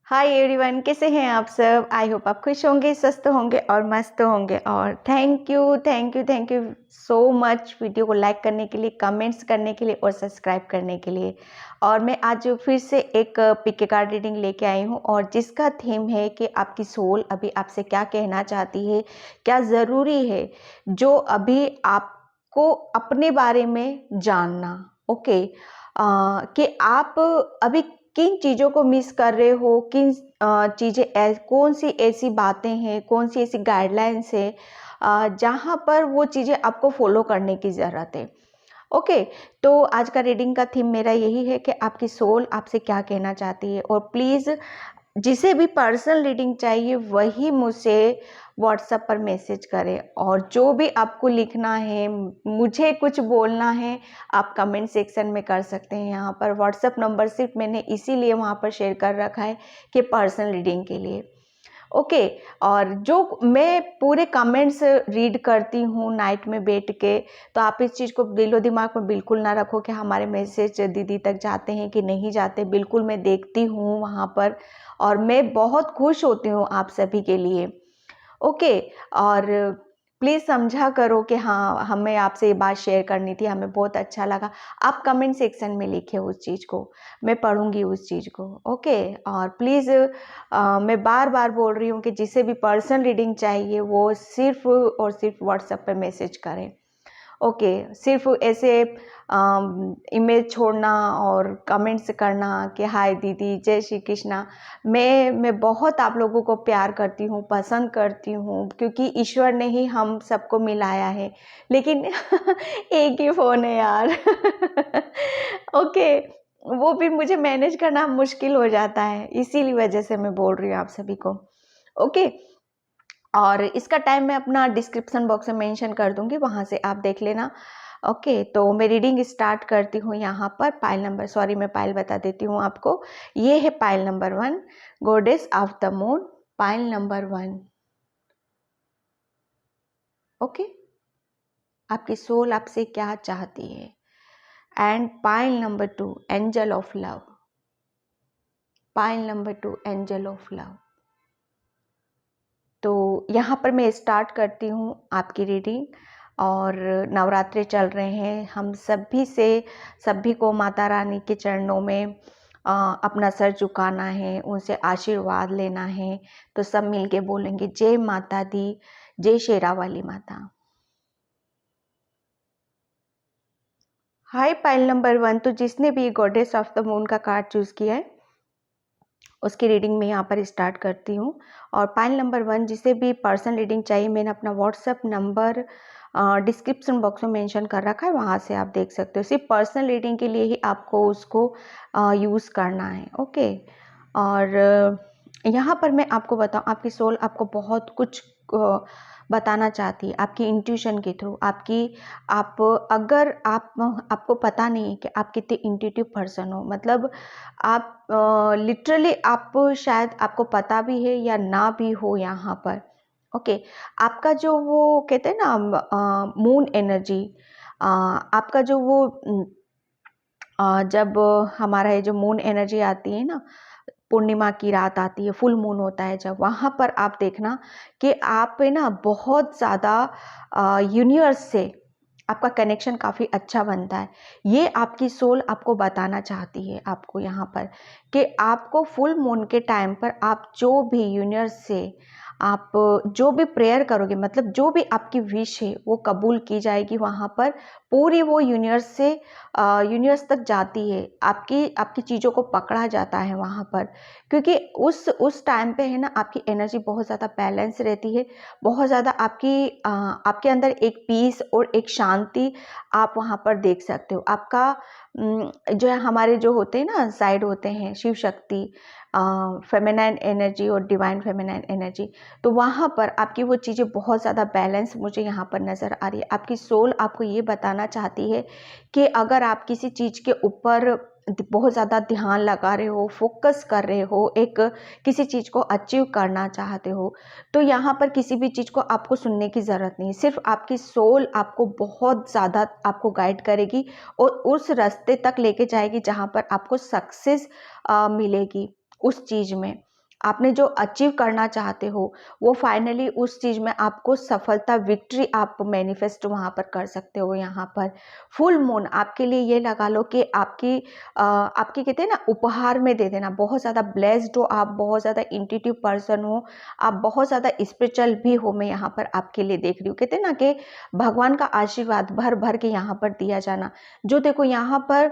Hi everyone, कैसे हैं आप सब। आई होप आप खुश होंगे, स्वस्थ होंगे और मस्त होंगे। और thank you so much video को लाइक करने के लिए, कमेंट्स करने के लिए और सब्सक्राइब करने के लिए। और मैं आज फिर से एक पिक कार्ड रीडिंग लेके आई हूँ और जिसका थीम है कि आपकी सोल अभी आपसे क्या कहना चाहती है, क्या ज़रूरी है जो अभी आपको अपने बारे में जानना। ओके, कि आप अभी किन चीज़ों को मिस कर रहे हो, किन चीज़ें कौन सी ऐसी बातें हैं, कौन सी ऐसी गाइडलाइंस है जहाँ पर वो चीज़ें आपको फॉलो करने की ज़रूरत है। ओके, तो आज का रीडिंग का थीम मेरा यही है कि आपकी सोल आपसे क्या कहना चाहती है। और प्लीज़ जिसे भी पर्सनल रीडिंग चाहिए वही मुझसे व्हाट्सएप पर मैसेज करें, और जो भी आपको लिखना है, मुझे कुछ बोलना है, आप कमेंट सेक्शन में कर सकते हैं। यहाँ पर व्हाट्सएप नंबर सिर्फ मैंने इसीलिए वहाँ पर शेयर कर रखा है कि पर्सनल रीडिंग के लिए। ओके, और जो मैं पूरे कमेंट्स रीड करती हूँ नाइट में बैठ के, तो आप इस चीज़ को दिलो दिमाग में बिल्कुल ना रखो कि हमारे मैसेज दीदी तक जाते हैं कि नहीं जाते। बिल्कुल मैं देखती हूँ वहाँ पर, और मैं बहुत खुश होती हूँ आप सभी के लिए। ओके, और प्लीज़ समझा करो कि हाँ, हमें आपसे ये बात शेयर करनी थी, हमें बहुत अच्छा लगा। आप कमेंट सेक्शन में लिखे उस चीज़ को, मैं पढ़ूंगी उस चीज़ को। ओके, और प्लीज़ मैं बार बार बोल रही हूँ कि जिसे भी पर्सनल रीडिंग चाहिए वो सिर्फ और सिर्फ व्हाट्सएप पे मैसेज करें। ओके, सिर्फ ऐसे इमेज छोड़ना और कमेंट्स करना कि हाय दीदी, जय श्री कृष्णा। मैं बहुत आप लोगों को प्यार करती हूँ, पसंद करती हूँ, क्योंकि ईश्वर ने ही हम सबको मिलाया है। लेकिन एक ही फ़ोन है यार। ओके, वो भी मुझे मैनेज करना मुश्किल हो जाता है, इसीलिए वजह से मैं बोल रही हूँ आप सभी को। ओके, और इसका टाइम मैं अपना डिस्क्रिप्शन बॉक्स में मेंशन कर दूंगी, वहाँ से आप देख लेना। ओके, तो मैं रीडिंग स्टार्ट करती हूँ। यहाँ पर पाइल नंबर, सॉरी मैं पाइल बता देती हूँ आपको। ये है pile number 1, goddess of the moon, pile number 1। Okay, आपकी सोल आपसे क्या चाहती है। And pile number 2, angel of love, pile number 2, angel of love. तो यहाँ पर मैं स्टार्ट करती हूँ आपकी रीडिंग। और नवरात्रि चल रहे हैं, हम सभी से, सभी को माता रानी के चरणों में अपना सर झुकाना है, उनसे आशीर्वाद लेना है। तो सब मिलके बोलेंगे जय माता दी, जय शेरा वाली माता। हाय पाइल नंबर 1, तो जिसने भी गॉडेस ऑफ द मून का कार्ड चूज किया है उसकी रीडिंग में यहाँ पर स्टार्ट करती हूँ। और पाइल नंबर 1 जिसे भी पर्सनल रीडिंग चाहिए, मैंने अपना व्हाट्सएप नंबर डिस्क्रिप्शन बॉक्स में मेंशन कर रखा है, वहाँ से आप देख सकते हो। सिर्फ पर्सनल रीडिंग के लिए ही आपको उसको यूज़ करना है। ओके, और यहाँ पर मैं आपको बताऊँ, आपकी सोल आपको बहुत कुछ बताना चाहती है आपकी इंट्यूशन के थ्रू। आप अगर आपको पता नहीं है कि आप कितने इंट्यूटिव पर्सन हो, मतलब आप लिटरली, आप शायद आपको पता भी है या ना भी हो यहाँ पर। ओके, आपका जो वो कहते हैं ना मून एनर्जी, आपका जो वो जब हमारा ये जो मून एनर्जी आती है ना, पूर्णिमा की रात आती है, फुल मून होता है जब, वहाँ पर आप देखना कि आप है ना बहुत ज़्यादा यूनिवर्स से आपका कनेक्शन काफ़ी अच्छा बनता है। ये आपकी सोल आपको बताना चाहती है आपको यहाँ पर, कि आपको फुल मून के टाइम पर आप जो भी यूनिवर्स से आप जो भी प्रेयर करोगे, मतलब जो भी आपकी विश है वो कबूल की जाएगी। वहाँ पर पूरी वो यूनिवर्स से यूनिवर्स तक जाती है, आपकी आपकी चीज़ों को पकड़ा जाता है वहाँ पर। क्योंकि उस टाइम पे है ना, आपकी एनर्जी बहुत ज़्यादा बैलेंस रहती है, बहुत ज़्यादा आपके अंदर एक पीस और एक शांति आप वहाँ पर देख सकते हो। आपका जो है, हमारे जो होते हैं ना साइड होते हैं शिव शक्ति, फेमिनाइन एनर्जी और डिवाइन फेमिनाइन एनर्जी, तो वहाँ पर आपकी वो चीज़ें बहुत ज़्यादा बैलेंस मुझे यहाँ पर नज़र आ रही है। आपकी सोल आपको ये बताना चाहती है कि अगर आप किसी चीज़ के ऊपर बहुत ज़्यादा ध्यान लगा रहे हो, फोकस कर रहे हो, एक किसी चीज़ को अचीव करना चाहते हो, तो यहाँ पर किसी भी चीज़ को आपको सुनने की ज़रूरत नहीं है। सिर्फ आपकी सोल आपको बहुत ज़्यादा आपको गाइड करेगी और उस रास्ते तक लेके जाएगी जहाँ पर आपको सक्सेस मिलेगी उस चीज़ में। आपने जो अचीव करना चाहते हो वो फाइनली उस चीज़ में आपको सफलता, विक्ट्री आप मैनिफेस्ट वहाँ पर कर सकते हो। यहाँ पर फुल मून आपके लिए ये लगा लो कि आपकी कहते हैं ना उपहार में दे देना। बहुत ज़्यादा ब्लेस्ड हो आप, बहुत ज़्यादा इंट्यूटिव पर्सन हो आप, बहुत ज़्यादा स्पिरिचुअल भी हो, मैं यहाँ पर आपके लिए देख रही हूँ। कहते हैं ना कि भगवान का आशीर्वाद भर भर के यहाँ पर दिया जाना। जो देखो यहाँ पर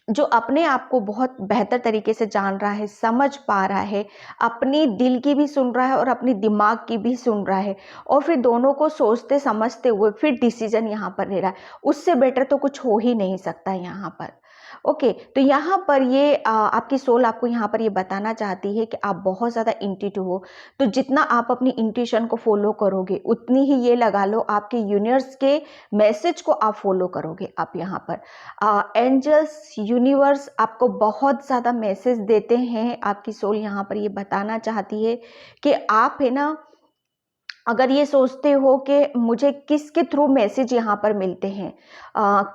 जो अपने आप को बहुत बेहतर तरीके से जान रहा है, समझ पा रहा है, अपनी दिल की भी सुन रहा है और अपनी दिमाग की भी सुन रहा है, और फिर दोनों को सोचते समझते हुए फिर डिसीजन यहाँ पर ले रहा है, उससे बेटर तो कुछ हो ही नहीं सकता यहाँ पर। ओके, तो यहाँ पर ये आपकी सोल आपको यहाँ पर ये बताना चाहती है कि आप बहुत ज़्यादा इंट्यूटिव हो। तो जितना आप अपनी इंट्यूशन को फॉलो करोगे उतनी ही ये लगा लो आपके यूनिवर्स के मैसेज को आप फॉलो करोगे। आप यहाँ पर एंजल्स, यूनिवर्स आपको बहुत ज़्यादा मैसेज देते हैं। आपकी सोल यहाँ पर ये बताना चाहती है कि आप है ना, अगर ये सोचते हो कि मुझे किसके थ्रू मैसेज यहाँ पर मिलते हैं,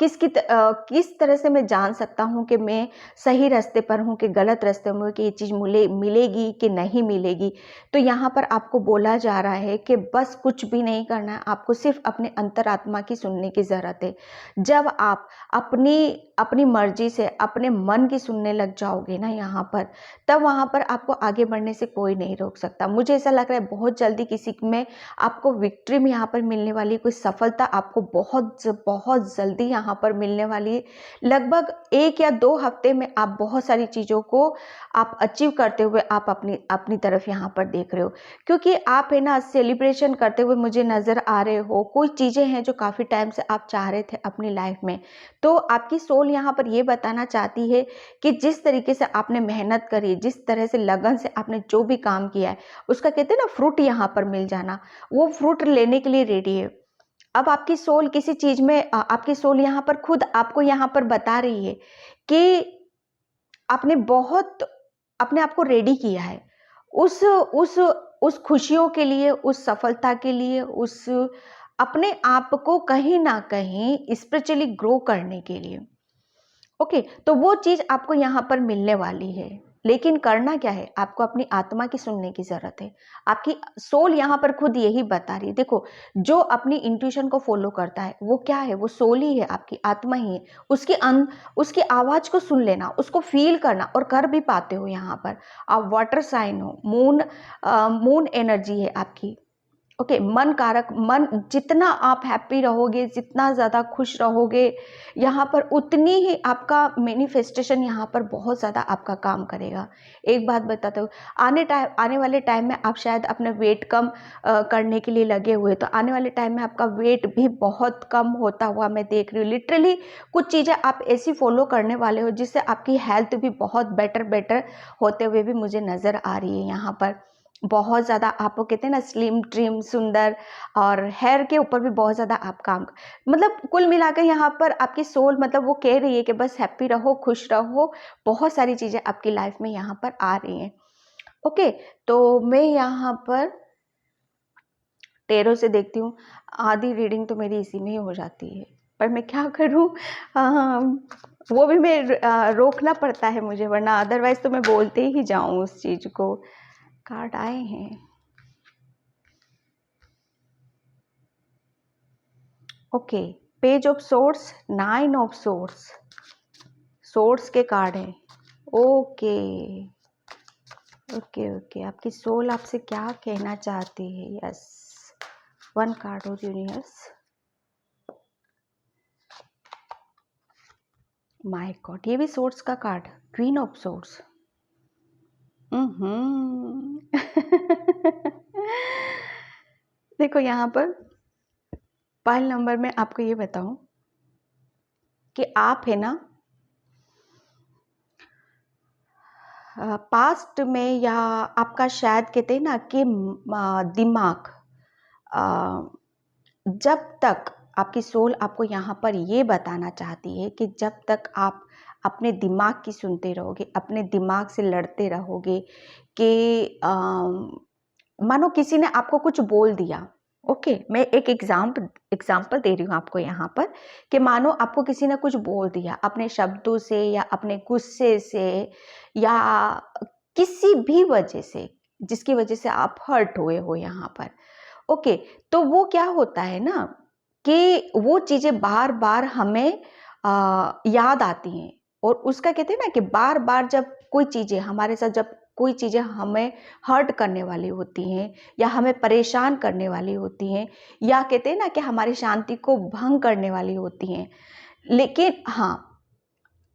किस तरह से मैं जान सकता हूँ कि मैं सही रास्ते पर हूँ कि गलत रास्ते में हूँ, कि ये चीज़ मिलेगी कि नहीं मिलेगी, तो यहाँ पर आपको बोला जा रहा है कि बस कुछ भी नहीं करना है, आपको सिर्फ अपने अंतरात्मा की सुनने की ज़रूरत है। जब आप अपनी मर्जी से अपने मन की सुनने लग जाओगे ना यहाँ पर, तब वहाँ पर आपको आगे बढ़ने से कोई नहीं रोक सकता। मुझे ऐसा लग रहा है बहुत जल्दी किसी में आपको विक्ट्री में यहाँ पर मिलने वाली, कोई सफलता आपको बहुत बहुत जल्दी यहाँ पर मिलने वाली है। लगभग 1 या 2 हफ्ते में आप बहुत सारी चीज़ों को आप अचीव करते हुए आप अपनी तरफ यहाँ पर देख रहे हो, क्योंकि आप है ना सेलिब्रेशन करते हुए मुझे नज़र आ रहे हो। कोई चीज़ें हैं जो काफ़ी टाइम से आप चाह रहे थे अपनी लाइफ में, तो आपकी सोल यहाँ पर ये बताना चाहती है कि जिस तरीके से आपने मेहनत करी, जिस तरह से लगन से आपने जो भी काम किया है, उसका कहते हैं ना फ्रूट यहाँ पर मिल जाना, वो फ्रूट लेने के लिए रेडी है। अब आपकी सोल किसी चीज में आपकी सोल यहाँ पर खुद आपको यहाँ पर बता रही है कि आपने बहुत अपने आप को रेडी किया है उस खुशियों के लिए, उस सफलता के लिए, उस अपने आप को कहीं ना कहीं स्पिरिचुअली ग्रो करने के लिए। ओके, तो वो चीज आपको यहाँ पर मिलने वाली है, लेकिन करना क्या है, आपको अपनी आत्मा की सुनने की जरूरत है। आपकी सोल यहाँ पर खुद यही बता रही है। देखो, जो अपनी इंट्यूशन को फॉलो करता है वो क्या है, वो सोल ही है, आपकी आत्मा ही है। उसकी आवाज को सुन लेना, उसको फील करना, और कर भी पाते हो। यहाँ पर आप वाटर साइन हो, मून एनर्जी है आपकी। ओके, मन कारक, मन जितना आप हैप्पी रहोगे, जितना ज़्यादा खुश रहोगे यहाँ पर, उतनी ही आपका मैनिफेस्टेशन यहाँ पर बहुत ज़्यादा आपका काम करेगा। एक बात बताते हो, आने वाले टाइम में आप शायद अपने वेट कम करने के लिए लगे हुए, तो आने वाले टाइम में आपका वेट भी बहुत कम होता हुआ मैं देख रही हूँ। लिटरली कुछ चीज़ें आप ऐसी फॉलो करने वाले हो जिससे आपकी हेल्थ भी बहुत बेटर होते हुए भी मुझे नज़र आ रही है। यहाँ पर बहुत ज़्यादा आपको कहते हैं ना स्लिम ट्रिम सुंदर, और हेयर के ऊपर भी बहुत ज़्यादा आप काम, मतलब कुल मिलाकर यहाँ पर आपकी सोल मतलब वो कह रही है कि बस हैप्पी रहो, खुश रहो, बहुत सारी चीज़ें आपकी लाइफ में यहाँ पर आ रही हैं। ओके, तो मैं यहाँ पर टेरो से देखती हूँ, आधी रीडिंग तो मेरी इसी में ही हो जाती है, पर मैं क्या करूँ, वो भी मैं रोकना पड़ता है मुझे, वरना अदरवाइज तो मैं बोलते ही जाऊँ उस चीज़ को। कार्ड आए हैं, okay, page of source, 9 of source, source के कार्ड है। ओके ओके ओके, आपकी सोल आपसे क्या कहना चाहती है। Yes, 1 card of universe. My God, ये भी सोर्स का कार्ड, क्वीन ऑफ सोर्स। देखो यहाँ पर पहले नंबर में आपको ये बताऊं कि आप है ना पास्ट में, या आपका शायद कहते हैं ना कि दिमाग, जब तक आपकी सोल आपको यहाँ पर ये बताना चाहती है कि जब तक आप अपने दिमाग की सुनते रहोगे, अपने दिमाग से लड़ते रहोगे, कि मानो किसी ने आपको कुछ बोल दिया। ओके, मैं एक एग्जाम्पल दे रही हूँ आपको यहाँ पर, कि मानो आपको किसी ने कुछ बोल दिया अपने शब्दों से, या अपने गुस्से से, या किसी भी वजह से, जिसकी वजह से आप हर्ट हुए हो यहाँ पर। ओके, तो वो क्या होता है ना कि वो चीज़ें बार बार हमें याद आती हैं, और उसका कहते हैं ना कि बार बार जब कोई चीज़ें हमारे साथ, जब कोई चीज़ें हमें हर्ट करने वाली होती हैं या हमें परेशान करने वाली होती हैं, या कहते हैं ना कि हमारी शांति को भंग करने वाली होती हैं, लेकिन हाँ,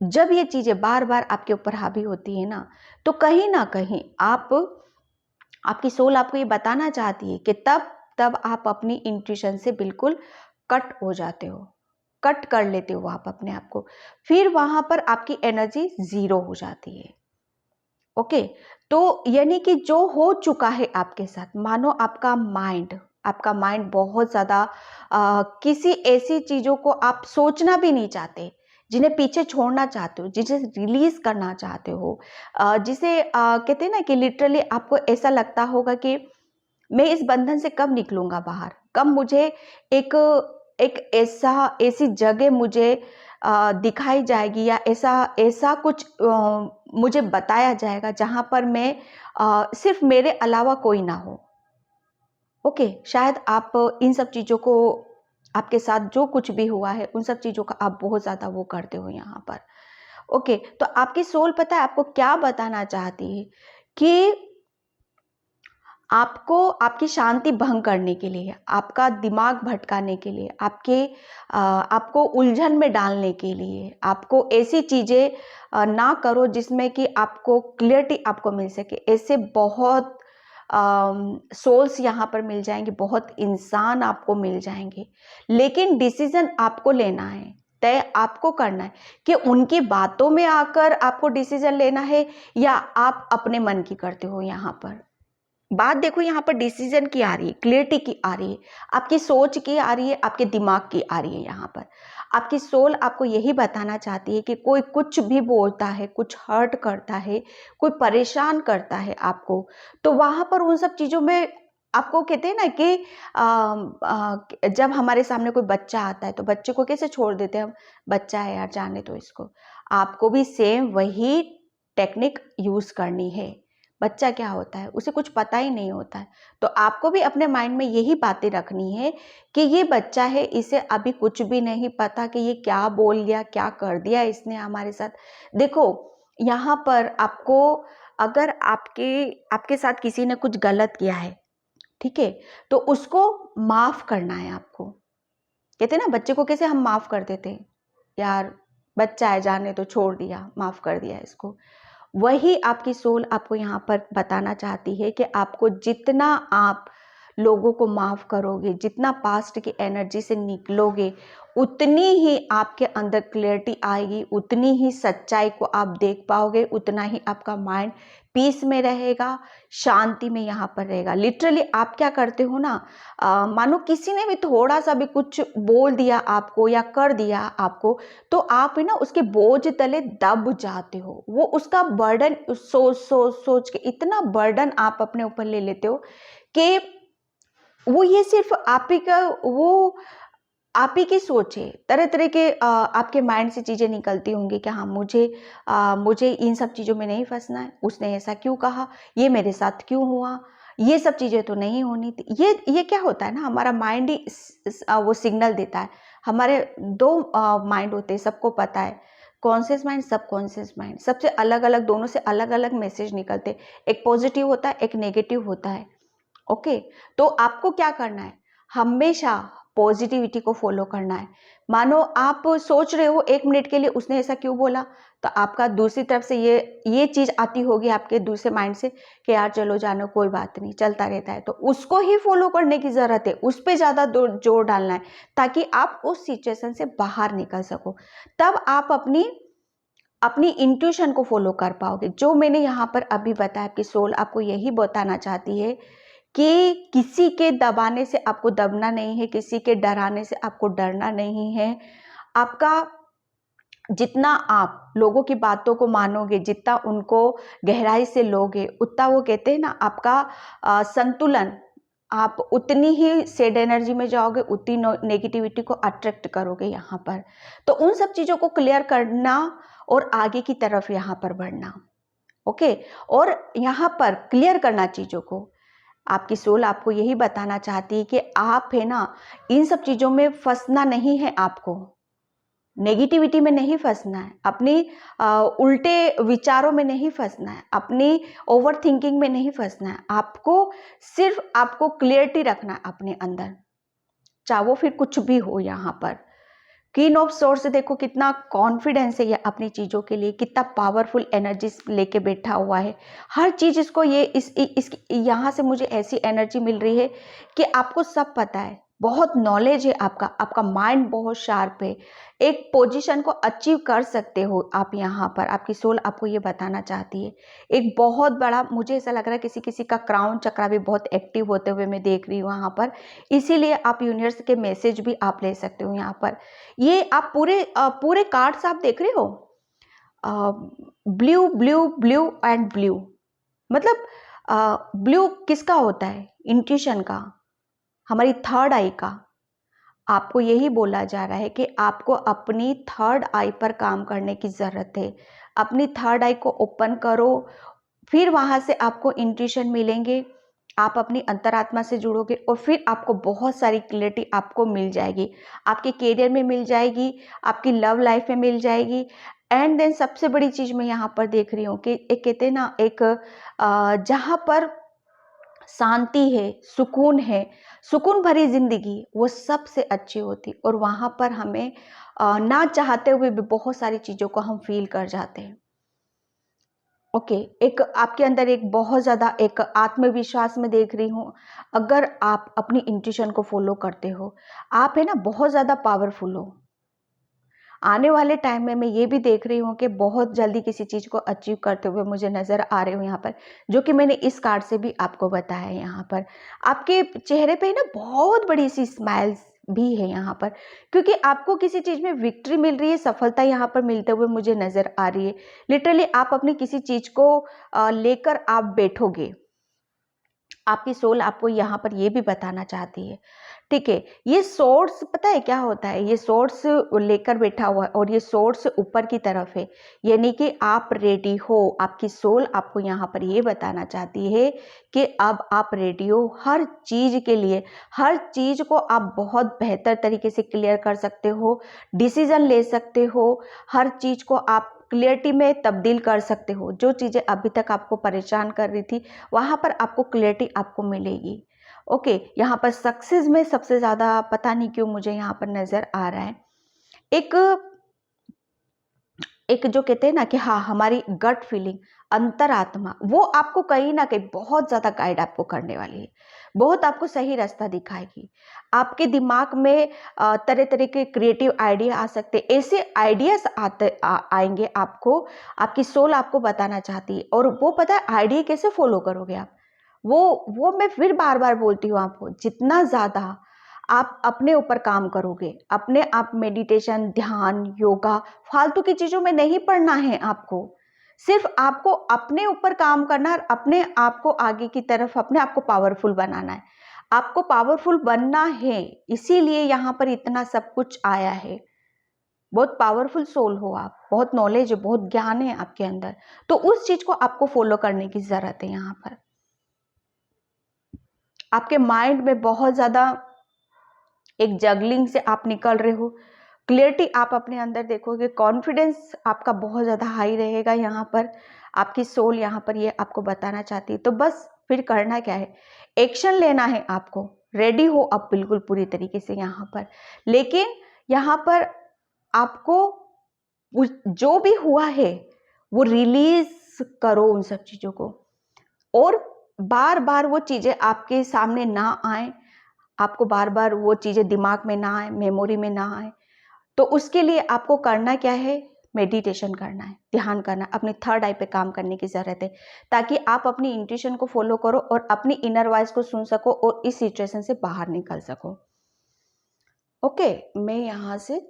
जब ये चीज़ें बार बार आपके ऊपर हावी होती है ना, तो कहीं ना कहीं आपकी सोल आपको ये बताना चाहती है कि तब तब आप अपनी इंट्यूशन से बिल्कुल कट हो जाते हो, कट कर लेते हो आप अपने आप को, फिर वहां पर आपकी एनर्जी जीरो हो जाती है। ओके, तो यानी कि जो हो चुका है आपके साथ, मानो आपका माइंड बहुत ज़्यादा किसी ऐसी चीज़ों को आप सोचना भी नहीं चाहते, जिन्हें पीछे छोड़ना चाहते हो, जिसे रिलीज करना चाहते हो, जिसे कहते हैं ना कि लिटरली आपको ऐसा लगता होगा कि मैं इस बंधन से कब निकलूंगा बाहर, कब मुझे एक एक ऐसी जगह मुझे दिखाई जाएगी, या ऐसा ऐसा कुछ मुझे बताया जाएगा जहां पर मैं सिर्फ मेरे अलावा कोई ना हो। ओके, शायद आप इन सब चीज़ों को, आपके साथ जो कुछ भी हुआ है उन सब चीज़ों का आप बहुत ज़्यादा वो करते हो यहाँ पर। ओके, तो आपकी सोल पता है आपको क्या बताना चाहती है कि आपको आपकी शांति भंग करने के लिए, आपका दिमाग भटकाने के लिए, आपको उलझन में डालने के लिए, आपको ऐसी चीज़ें ना करो जिसमें कि आपको क्लियरिटी आपको मिल सके। ऐसे बहुत सोल्स यहाँ पर मिल जाएंगे, बहुत इंसान आपको मिल जाएंगे, लेकिन डिसीजन आपको लेना है, तय आपको करना है कि उनकी बातों में आकर आपको डिसीजन लेना है या आप अपने मन की करते हो। यहाँ पर बात देखो, यहाँ पर डिसीजन की आ रही है, क्लियरिटी की आ रही है, आपकी सोच की आ रही है, आपके दिमाग की आ रही है। यहाँ पर आपकी सोल आपको यही बताना चाहती है कि कोई कुछ भी बोलता है, कुछ हर्ट करता है, कोई परेशान करता है आपको, तो वहां पर उन सब चीजों में आपको कहते हैं ना कि जब हमारे सामने कोई बच्चा आता है तो बच्चे को कैसे छोड़ देते हैं हम, बच्चा है यार जाने दो इसको। आपको भी सेम वही टेक्निक यूज करनी है। बच्चा क्या होता है, उसे कुछ पता ही नहीं होता है, तो आपको भी अपने माइंड में यही बातें रखनी है कि ये बच्चा है, इसे अभी कुछ भी नहीं पता कि ये क्या बोल दिया, क्या कर दिया इसने हमारे साथ। देखो, यहाँ पर आपको, अगर आपके आपके साथ किसी ने कुछ गलत किया है, ठीक है, तो उसको माफ करना है आपको। कहते हैं ना, बच्चे को कैसे हम माफ कर देते हैं, यार बच्चा है जाने तो, छोड़ दिया, माफ कर दिया इसको। वही आपकी सोल आपको यहाँ पर बताना चाहती है कि आपको जितना आप लोगों को माफ करोगे, जितना पास्ट की एनर्जी से निकलोगे, उतनी ही आपके अंदर क्लियरिटी आएगी, उतनी ही सच्चाई को आप देख पाओगे, उतना ही आपका माइंड पीस में रहेगा, शांति में यहाँ पर रहेगा। लिटरली आप क्या करते हो ना, मानो किसी ने भी थोड़ा सा भी कुछ बोल दिया आपको या कर दिया आपको, तो आप है ना उसके बोझ तले दब जाते हो। वो उसका बर्डन सोच के इतना बर्डन आप अपने ऊपर ले लेते हो कि वो ये सिर्फ आप ही का, वो आप ही की सोच है। तरह तरह के आपके माइंड से चीज़ें निकलती होंगी कि हाँ, मुझे इन सब चीज़ों में नहीं फंसना है, उसने ऐसा क्यों कहा, ये मेरे साथ क्यों हुआ, ये सब चीज़ें तो नहीं होनी थी। ये क्या होता है ना, हमारा माइंड ही वो सिग्नल देता है। हमारे दो माइंड होते हैं, सबको पता है, कॉन्शियस माइंड, सबकॉन्शियस माइंड, सबसे अलग अलग, दोनों से अलग अलग मैसेज निकलते, एक पॉजिटिव होता है, एक नेगेटिव होता है। ओके, तो आपको क्या करना है, हमेशा पॉजिटिविटी को फॉलो करना है। मानो आप सोच रहे हो 1 मिनट के लिए उसने ऐसा क्यों बोला, तो आपका दूसरी तरफ से ये चीज आती होगी आपके दूसरे माइंड से कि यार चलो जानो, कोई बात नहीं, चलता रहता है, तो उसको ही फॉलो करने की जरूरत है, उस पर ज्यादा जोर डालना है ताकि आप उस सिचुएशन से बाहर निकल सको। तब आप अपनी अपनी इंट्यूशन को फॉलो कर पाओगे। जो मैंने यहाँ पर अभी बताया कि सोल आपको यही बताना चाहती है कि किसी के दबाने से आपको दबना नहीं है, किसी के डराने से आपको डरना नहीं है। आपका जितना आप लोगों की बातों को मानोगे, जितना उनको गहराई से लोगे, उतना वो कहते हैं ना आपका संतुलन, आप उतनी ही सैड एनर्जी में जाओगे, उतनी नेगेटिविटी को अट्रैक्ट करोगे यहाँ पर। तो उन सब चीज़ों को क्लियर करना और आगे की तरफ यहाँ पर बढ़ना। ओके। और यहाँ पर क्लियर करना चीज़ों को, आपकी सोल आपको यही बताना चाहती है कि आप है ना, इन सब चीज़ों में फंसना नहीं है आपको, नेगेटिविटी में नहीं फंसना है, अपनी उल्टे विचारों में नहीं फंसना है, अपनी ओवर थिंकिंग में नहीं फंसना है। आपको सिर्फ आपको क्लियरिटी रखना है अपने अंदर, चाहे वो फिर कुछ भी हो। यहाँ पर क्वीन ऑफ सोर्स देखो कितना कॉन्फिडेंस है ये अपनी चीज़ों के लिए, कितना पावरफुल एनर्जी लेके बैठा हुआ है। हर चीज़ इसको ये इस यहाँ से मुझे ऐसी एनर्जी मिल रही है कि आपको सब पता है, बहुत नॉलेज है आपका, आपका माइंड बहुत शार्प है, एक पोजीशन को अचीव कर सकते हो आप। यहाँ पर आपकी सोल आपको ये बताना चाहती है, एक बहुत बड़ा, मुझे ऐसा लग रहा है किसी किसी का क्राउन चक्रा भी बहुत एक्टिव होते हुए मैं देख रही हूँ यहाँ पर। इसीलिए आप यूनिवर्स के मैसेज भी आप ले सकते हो यहाँ पर। ये आप पूरे कार्ड्स आप देख रहे हो, blue blue blue and blue, मतलब ब्लू किसका होता है? इंट्यूशन का, हमारी थर्ड आई का। आपको यही बोला जा रहा है कि आपको अपनी थर्ड आई पर काम करने की ज़रूरत है। अपनी थर्ड आई को ओपन करो, फिर वहाँ से आपको इंट्यूशन मिलेंगे, आप अपनी अंतरात्मा से जुड़ोगे और फिर आपको बहुत सारी क्लैरिटी आपको मिल जाएगी, आपके करियर में मिल जाएगी, आपकी लव लाइफ में मिल जाएगी। एंड देन सबसे बड़ी चीज़ मैं यहाँ पर देख रही हूँ कि एक कहते हैं ना, एक जहाँ पर शांति है, सुकून है, सुकून भरी जिंदगी वो सबसे अच्छी होती, और वहाँ पर हमें ना चाहते हुए भी बहुत सारी चीज़ों को हम फील कर जाते हैं। ओके, एक आपके अंदर एक बहुत ज़्यादा एक आत्मविश्वास में देख रही हूँ। अगर आप अपनी इंट्यूशन को फॉलो करते हो, आप है ना बहुत ज़्यादा पावरफुल हो। आने वाले टाइम में मैं ये भी देख रही हूँ कि बहुत जल्दी किसी चीज़ को अचीव करते हुए मुझे नज़र आ रहे हो यहाँ पर, जो कि मैंने इस कार्ड से भी आपको बताया है। यहाँ पर आपके चेहरे पे ना बहुत बड़ी सी स्माइल्स भी है यहाँ पर, क्योंकि आपको किसी चीज़ में विक्ट्री मिल रही है, सफलता यहाँ पर मिलते हुए मुझे नज़र आ रही है। लिटरली आप अपनी किसी चीज़ को लेकर आप बैठोगे, आपकी सोल आपको यहाँ पर ये भी बताना चाहती है। ठीक है, ये सोर्स पता है क्या होता है? ये सोर्स लेकर बैठा हुआ है और ये सोर्स ऊपर की तरफ है, यानी कि आप रेडी हो। आपकी सोल आपको यहाँ पर ये बताना चाहती है कि अब आप रेडी हो हर चीज़ के लिए। हर चीज़ को आप बहुत बेहतर तरीके से क्लियर कर सकते हो, डिसीजन ले सकते हो, हर चीज़ को आप क्लियरिटी में तब्दील कर सकते हो। जो चीज़ें अभी तक आपको परेशान कर रही थी, वहाँ पर आपको क्लियरिटी आपको मिलेगी। ओके, यहाँ पर सक्सेस में सबसे ज़्यादा पता नहीं क्यों मुझे यहाँ पर नज़र आ रहा है एक एक जो कहते हैं ना कि हाँ, हमारी गट फीलिंग, अंतरात्मा, वो आपको कहीं ना कहीं बहुत ज़्यादा गाइड आपको करने वाली है, बहुत आपको सही रास्ता दिखाएगी। आपके दिमाग में तरह तरह के क्रिएटिव आइडिया आ सकते, ऐसे आइडियाज आएंगे आपको। आपकी सोल आपको बताना चाहती है, और वो पता है आइडिया कैसे फॉलो करोगे आप? वो मैं फिर बार बार बोलती हूँ आपको, जितना ज़्यादा आप अपने ऊपर काम करोगे, अपने आप मेडिटेशन, ध्यान, योगा, फालतू की चीज़ों में नहीं पड़ना है आपको। सिर्फ आपको अपने ऊपर काम करना है और अपने आप को आगे की तरफ, अपने आप को पावरफुल बनाना है। आपको पावरफुल बनना है, इसीलिए यहाँ पर इतना सब कुछ आया है। बहुत पावरफुल सोल हो आप, बहुत नॉलेज है, बहुत ज्ञान है आपके अंदर, तो उस चीज़ को आपको फॉलो करने की ज़रूरत है। यहाँ पर आपके माइंड में बहुत ज़्यादा एक जगलिंग से आप निकल रहे हो, क्लियरिटी आप अपने अंदर देखोगे, कॉन्फिडेंस आपका बहुत ज़्यादा हाई रहेगा। यहाँ पर आपकी सोल यहाँ पर ये आपको बताना चाहती है। तो बस फिर करना क्या है? एक्शन लेना है आपको। रेडी हो अब बिल्कुल पूरी तरीके से यहाँ पर, लेकिन यहाँ पर आपको जो भी हुआ है वो रिलीज करो उन सब चीज़ों को, और बार बार वो चीज़ें आपके सामने ना आए, आपको बार बार वो चीज़ें दिमाग में ना आए, मेमोरी में ना आए। तो उसके लिए आपको करना क्या है? मेडिटेशन करना है, ध्यान करना है, अपनी थर्ड आई पे काम करने की ज़रूरत है, ताकि आप अपनी इंट्यूशन को फॉलो करो और अपनी इनर वॉइस को सुन सको और इस सिचुएशन से बाहर निकल सको। ओके, मैं यहाँ से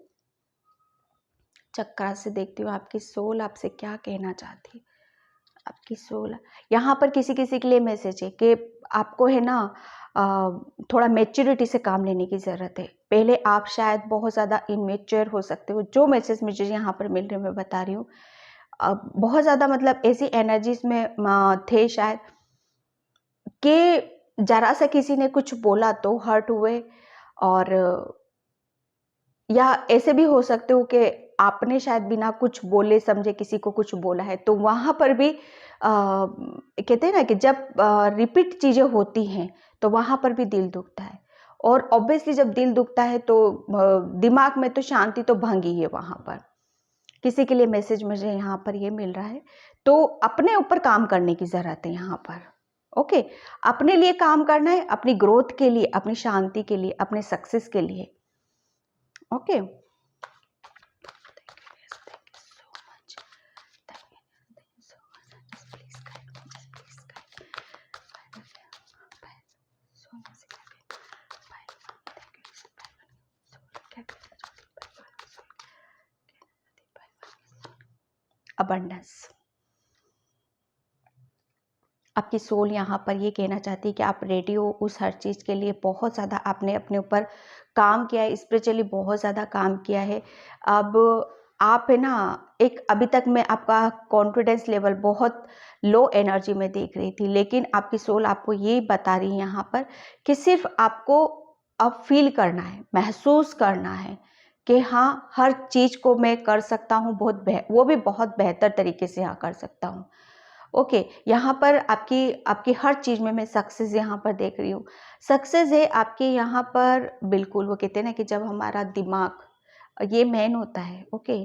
चक्रा से देखती हूँ आपकी सोल आपसे क्या कहना चाहती है। आपकी सोल यहाँ पर किसी किसी के लिए मैसेज है कि आपको है ना थोड़ा मैच्योरिटी से काम लेने की ज़रूरत है। पहले आप शायद बहुत ज़्यादा इमेच्योर हो सकते हो, जो मैसेज मुझे यहाँ पर मिल रहे हैं मैं बता रही हूँ। बहुत ज़्यादा मतलब ऐसी एनर्जीज में थे शायद कि जरा सा किसी ने कुछ बोला तो हर्ट हुए, और या ऐसे भी हो सकते हो कि आपने शायद बिना कुछ बोले समझे किसी को कुछ बोला है, तो वहाँ पर भी कहते हैं ना कि जब रिपीट चीज़ें होती हैं तो वहाँ पर भी दिल दुखता है, और ऑब्वियसली जब दिल दुखता है तो दिमाग में तो शांति तो भंग ही है वहाँ पर। किसी के लिए मैसेज मुझे यहाँ पर ये मिल रहा है, तो अपने ऊपर काम करने की ज़रूरत है यहाँ पर। ओके, अपने लिए काम करना है, अपनी ग्रोथ के लिए, अपनी शांति के लिए, अपने सक्सेस के लिए। Okay, abundance. आपकी सोल यहाँ पर ये कहना चाहती है कि आप रेडी हो उस हर चीज़ के लिए। बहुत ज़्यादा आपने अपने ऊपर काम किया है, स्पिरिचुअली बहुत ज़्यादा काम किया है। अब आप है ना, एक अभी तक मैं आपका कॉन्फिडेंस लेवल बहुत लो एनर्जी में देख रही थी, लेकिन आपकी सोल आपको ये बता रही है यहाँ पर कि सिर्फ आपको अब फील करना है, महसूस करना है कि हाँ, हर चीज़ को मैं कर सकता हूँ, वो भी बहुत बेहतर तरीके से यहाँ कर सकता हूँ। ओके, यहाँ पर आपकी आपकी हर चीज़ में मैं सक्सेस यहाँ पर देख रही हूँ। सक्सेस है आपके यहाँ पर, बिल्कुल। वो कहते हैं ना कि जब हमारा दिमाग ये मेन होता है। ओके,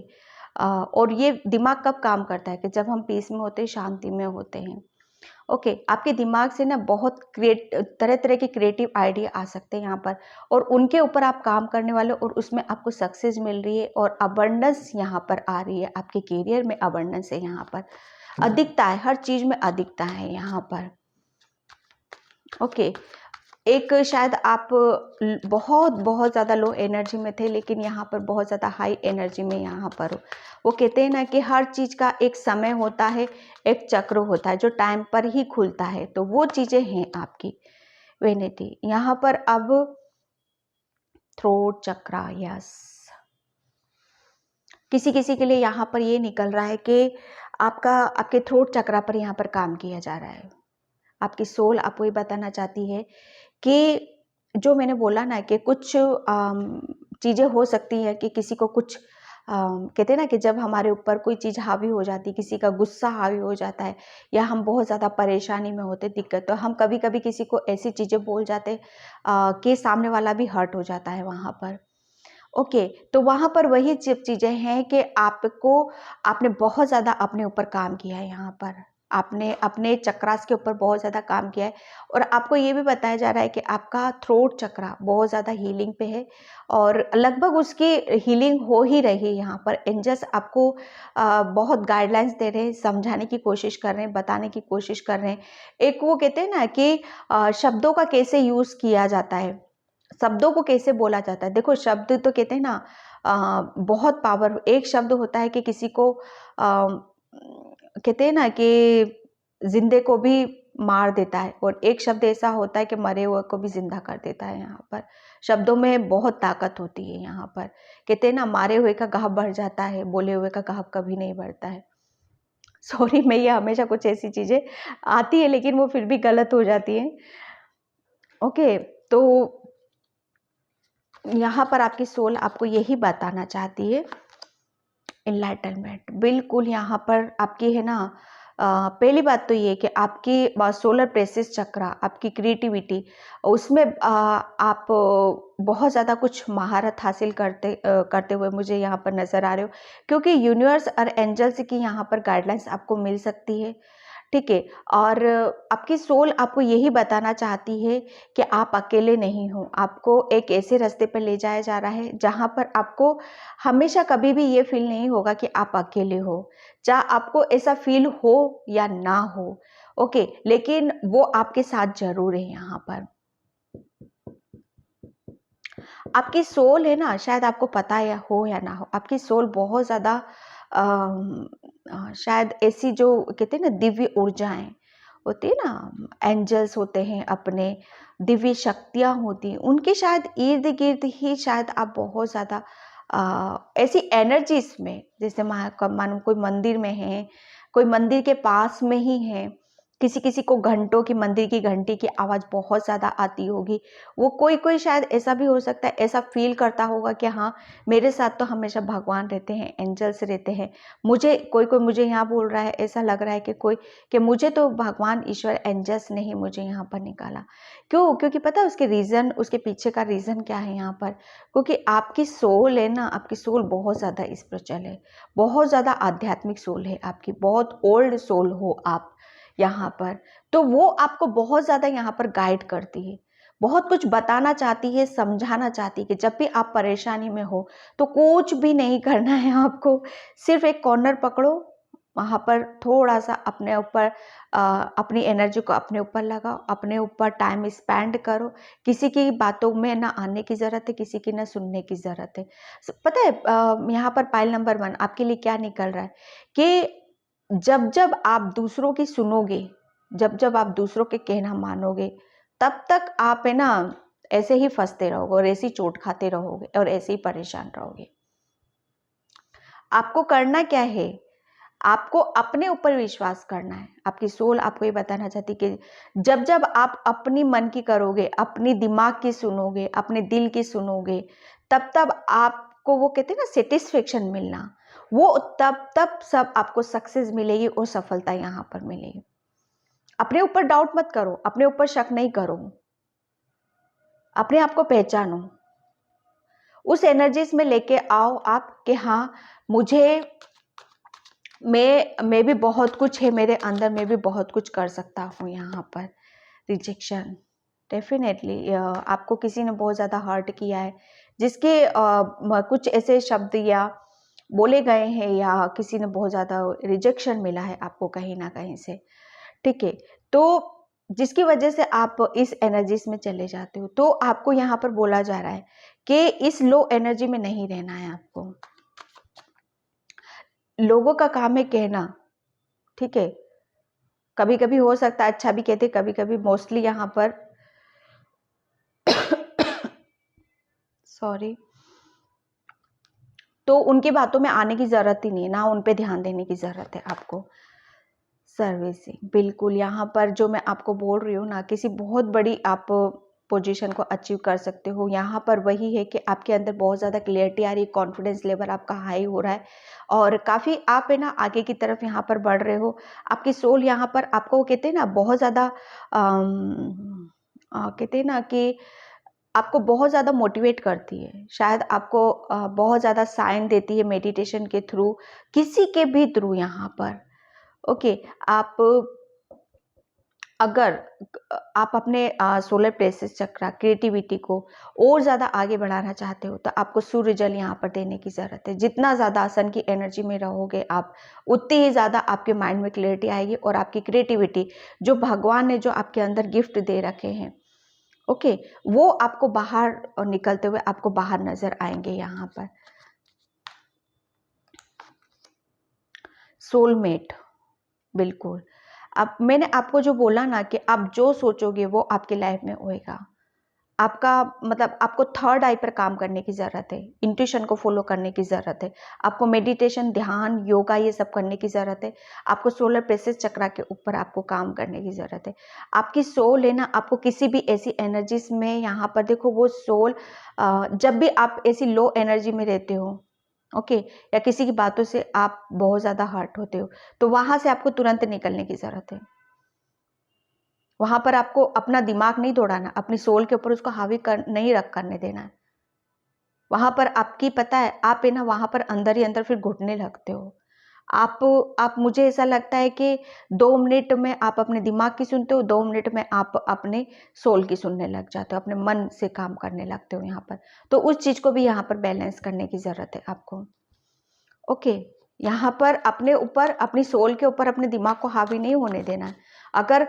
और ये दिमाग कब काम करता है कि जब हम पीस में होते हैं, शांति में होते हैं। ओके, आपके दिमाग से ना बहुत तरह तरह के क्रिएटिव आइडिया आ सकते हैं यहाँ पर, और उनके ऊपर आप काम करने वाले हो और उसमें आपको सक्सेस मिल रही है, और अबंडेंस यहाँ पर आ रही है। आपके करियर में अबंडेंस है यहाँ पर, अधिकता है, हर चीज में अधिकता है यहाँ पर। ओके, एक शायद आप बहुत बहुत ज़्यादा लो एनर्जी में थे, लेकिन यहाँ पर बहुत ज़्यादा हाई एनर्जी में यहाँ पर हो। वो कहते हैं ना कि हर चीज़ का एक समय होता है, एक चक्र होता है जो टाइम पर ही खुलता है, तो वो चीज़ें हैं आपकी वेनिटी यहाँ पर। अब थ्रोट चक्रा, यस, किसी किसी के लिए यहाँ पर ये निकल रहा है कि आपके थ्रोट चक्रा पर यहाँ पर काम किया जा रहा है। आपकी सोल आपको ये बताना चाहती है कि जो मैंने बोला ना कि कुछ चीज़ें हो सकती है कि किसी को कुछ कहते हैं ना कि जब हमारे ऊपर कोई चीज़ हावी हो जाती है, किसी का गुस्सा हावी हो जाता है, या हम बहुत ज़्यादा परेशानी में होते, दिक्कत, तो हम कभी कभी किसी को ऐसी चीज़ें बोल जाते कि सामने वाला भी हर्ट हो जाता है वहाँ पर। ओके, तो वहाँ पर वही चीज़ें हैं कि आपने बहुत ज़्यादा अपने ऊपर काम किया है यहाँ पर। आपने अपने चक्रास के ऊपर बहुत ज़्यादा काम किया है, और आपको ये भी बताया जा रहा है कि आपका थ्रोट चक्रा बहुत ज़्यादा हीलिंग पे है, और लगभग उसकी हीलिंग हो ही रही है। यहाँ पर एंजल्स आपको बहुत गाइडलाइंस दे रहे हैं, समझाने की कोशिश कर रहे हैं, बताने की कोशिश कर रहे हैं। एक वो कहते हैं ना कि शब्दों का कैसे यूज़ किया जाता है, शब्दों को कैसे बोला जाता है। देखो, शब्द तो कहते हैं ना बहुत पावर, एक शब्द होता है कि किसी को कहते हैं ना कि जिंदे को भी मार देता है, और एक शब्द ऐसा होता है कि मरे हुए को भी जिंदा कर देता है। यहाँ पर शब्दों में बहुत ताकत होती है। यहाँ पर कहते हैं ना, मारे हुए का घाव बढ़ जाता है, बोले हुए का घाव कभी नहीं बढ़ता है। सॉरी, मैं ये हमेशा कुछ ऐसी चीजें आती है लेकिन वो फिर भी गलत हो जाती है। ओके, तो यहाँ पर आपकी सोल आपको यही बताना चाहती है, एनलाइटनमेंट। बिल्कुल, यहाँ पर आपकी है ना, पहली बात तो ये कि आपकी सोलर प्लेक्सस चक्रा, आपकी क्रिएटिविटी, उसमें आप बहुत ज़्यादा कुछ महारत हासिल करते हुए मुझे यहाँ पर नज़र आ रहे हो, क्योंकि यूनिवर्स और एंजल्स की यहाँ पर गाइडलाइंस आपको मिल सकती है। ठीक है, और आपकी सोल आपको यही बताना चाहती है कि आप अकेले नहीं हो। आपको एक ऐसे रास्ते पर ले जाया जा रहा है जहाँ पर आपको हमेशा कभी भी ये फील नहीं होगा कि आप अकेले हो, चाहे आपको ऐसा फील हो या ना हो। ओके, लेकिन वो आपके साथ जरूर है। यहाँ पर आपकी सोल है ना, शायद आपको पता या ना हो, आपकी सोल बहुत ज़्यादा शायद ऐसी जो कहते हैं ना दिव्य ऊर्जाएं होती है ना, एंजल्स होते हैं, अपने दिव्य शक्तियां होती हैं, उनके शायद इर्द गिर्द ही शायद आप बहुत ज़्यादा ऐसी एनर्जीज में, जैसे मानो कोई मंदिर में है, कोई मंदिर के पास में ही है, किसी किसी को घंटों की, मंदिर की घंटी की आवाज़ बहुत ज़्यादा आती होगी, वो कोई कोई शायद ऐसा भी हो सकता है, ऐसा फील करता होगा कि हाँ मेरे साथ तो हमेशा भगवान रहते हैं, एंजल्स रहते हैं, मुझे कोई कोई मुझे यहाँ बोल रहा है, ऐसा लग रहा है कि कोई, कि मुझे तो भगवान ईश्वर एंजल्स ने ही मुझे यहाँ पर निकाला। क्यों? क्योंकि पता है उसके रीज़न, उसके पीछे का रीज़न क्या है यहाँ पर, क्योंकि आपकी सोल है ना, आपकी सोल बहुत ज़्यादा स्पिरिचुअल है, बहुत ज़्यादा आध्यात्मिक सोल है आपकी, बहुत ओल्ड सोल हो आप यहाँ पर, तो वो आपको बहुत ज़्यादा यहाँ पर गाइड करती है, बहुत कुछ बताना चाहती है, समझाना चाहती है कि जब भी आप परेशानी में हो तो कुछ भी नहीं करना है आपको, सिर्फ एक कॉर्नर पकड़ो, वहाँ पर थोड़ा सा अपने ऊपर अपनी एनर्जी को अपने ऊपर लगाओ, अपने ऊपर टाइम स्पेंड करो, किसी की बातों में ना आने की ज़रूरत है, किसी की ना सुनने की ज़रूरत है। पता है यहाँ पर पाइल नंबर 1 आपके लिए क्या निकल रहा है कि जब जब आप दूसरों की सुनोगे, जब जब आप दूसरों के कहना मानोगे, तब तक आप है ना ऐसे ही फंसते रहोगे और ऐसे ही चोट खाते रहोगे और ऐसे ही परेशान रहोगे। आपको करना क्या है, आपको अपने ऊपर विश्वास करना है। आपकी सोल आपको ये बताना चाहती है कि जब जब आप अपनी मन की करोगे, अपनी दिमाग की सुनोगे, अपने दिल की सुनोगे, तब तब आपको वो कहते हैं ना सेटिस्फेक्शन मिलना, वो तब तब सब आपको सक्सेस मिलेगी और सफलता यहाँ पर मिलेगी। अपने ऊपर डाउट मत करो, अपने ऊपर शक नहीं करो, अपने आप को पहचानो, उस एनर्जीज में लेके आओ आप कि हाँ मुझे, मैं भी बहुत कुछ है मेरे अंदर, मैं भी बहुत कुछ कर सकता हूँ यहाँ पर। रिजेक्शन डेफिनेटली आपको किसी ने बहुत ज़्यादा हर्ट किया है, जिसके कुछ ऐसे शब्द या बोले गए हैं या किसी ने बहुत ज़्यादा रिजेक्शन मिला है आपको कहीं ना कहीं से, ठीक है, तो जिसकी वजह से आप इस एनर्जीज में चले जाते हो, तो आपको यहाँ पर बोला जा रहा है कि इस लो एनर्जी में नहीं रहना है आपको। लोगों का काम है कहना, ठीक है, कभी कभी हो सकता है अच्छा भी कहते, कभी कभी मोस्टली यहाँ पर सॉरी, तो उनकी बातों में आने की ज़रूरत ही नहीं है, ना उन पे ध्यान देने की ज़रूरत है आपको। सर्विसिंग, बिल्कुल यहाँ पर जो मैं आपको बोल रही हूँ ना, किसी बहुत बड़ी आप पोजीशन को अचीव कर सकते हो। यहाँ पर वही है कि आपके अंदर बहुत ज़्यादा क्लियरिटी आ रही है, कॉन्फिडेंस लेवल आपका हाई हो रहा है और काफ़ी आप है ना आगे की तरफ यहाँ पर बढ़ रहे हो। आपकी सोल यहाँ पर आपको कहते हैं ना बहुत ज़्यादा कहते हैं ना कि आपको बहुत ज़्यादा मोटिवेट करती है, शायद आपको बहुत ज़्यादा साइन देती है मेडिटेशन के थ्रू, किसी के भी थ्रू यहाँ पर। ओके, आप अगर आप अपने सोलर प्लेक्सस चक्र क्रिएटिविटी को और ज़्यादा आगे बढ़ाना चाहते हो, तो आपको सूर्य जल यहाँ पर देने की ज़रूरत है। जितना ज़्यादा सन की एनर्जी में रहोगे आप, उतनी ही ज़्यादा आपके माइंड में क्लियरिटी आएगी और आपकी क्रिएटिविटी जो भगवान ने जो आपके अंदर गिफ्ट दे रखे हैं, ओके, वो आपको बाहर निकलते हुए आपको बाहर नजर आएंगे। यहाँ पर सोलमेट, बिल्कुल, अब मैंने आपको जो बोला ना कि आप जो सोचोगे वो आपके लाइफ में होएगा। आपका मतलब आपको थर्ड आई पर काम करने की ज़रूरत है, इंट्यूशन को फॉलो करने की ज़रूरत है, आपको मेडिटेशन, ध्यान, योगा ये सब करने की ज़रूरत है, आपको सोलर प्लेक्सस चक्र के ऊपर आपको काम करने की ज़रूरत है। आपकी सोल है ना, आपको किसी भी ऐसी एनर्जीज में यहाँ पर देखो, वो सोल जब भी आप ऐसी लो एनर्जी में रहते हो, ओके, या किसी की बातों से आप बहुत ज़्यादा हर्ट होते हो, तो वहाँ से आपको तुरंत निकलने की ज़रूरत है। वहां पर आपको अपना दिमाग नहीं दौड़ाना, अपनी सोल के ऊपर उसको हावी नहीं करने देना है। वहां पर आपकी पता है आप है ना वहां पर अंदर ही अंदर फिर घुटने लगते हो आप मुझे ऐसा लगता है कि 2 मिनट में आप अपने दिमाग की सुनते हो, 2 मिनट में आप अपने सोल की सुनने लग जाते हो, अपने मन से काम करने लगते हो यहाँ पर। तो उस चीज को भी यहाँ पर बैलेंस करने की जरूरत है आपको। ओके, यहाँ पर अपने ऊपर, अपनी सोल के ऊपर अपने दिमाग को हावी नहीं होने देना है। अगर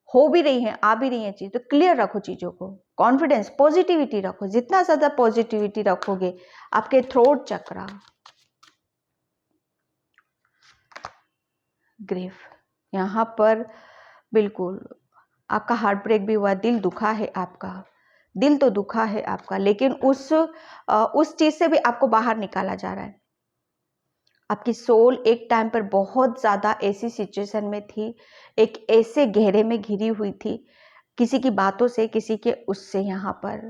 हो भी रही है, आ भी रही है चीज, तो क्लियर रखो चीजों को, कॉन्फिडेंस, पॉजिटिविटी रखो। जितना ज्यादा पॉजिटिविटी रखोगे, आपके थ्रोट चक्रा, ग्रीफ, यहाँ पर बिल्कुल आपका हार्ट ब्रेक भी हुआ, दिल दुखा है आपका, दिल तो दुखा है आपका, लेकिन उस चीज से भी आपको बाहर निकाला जा रहा है। आपकी सोल एक टाइम पर बहुत ज्यादा ऐसी सिचुएशन में थी, एक ऐसे गहरे में घिरी हुई थी, किसी की बातों से, किसी के उससे यहाँ पर,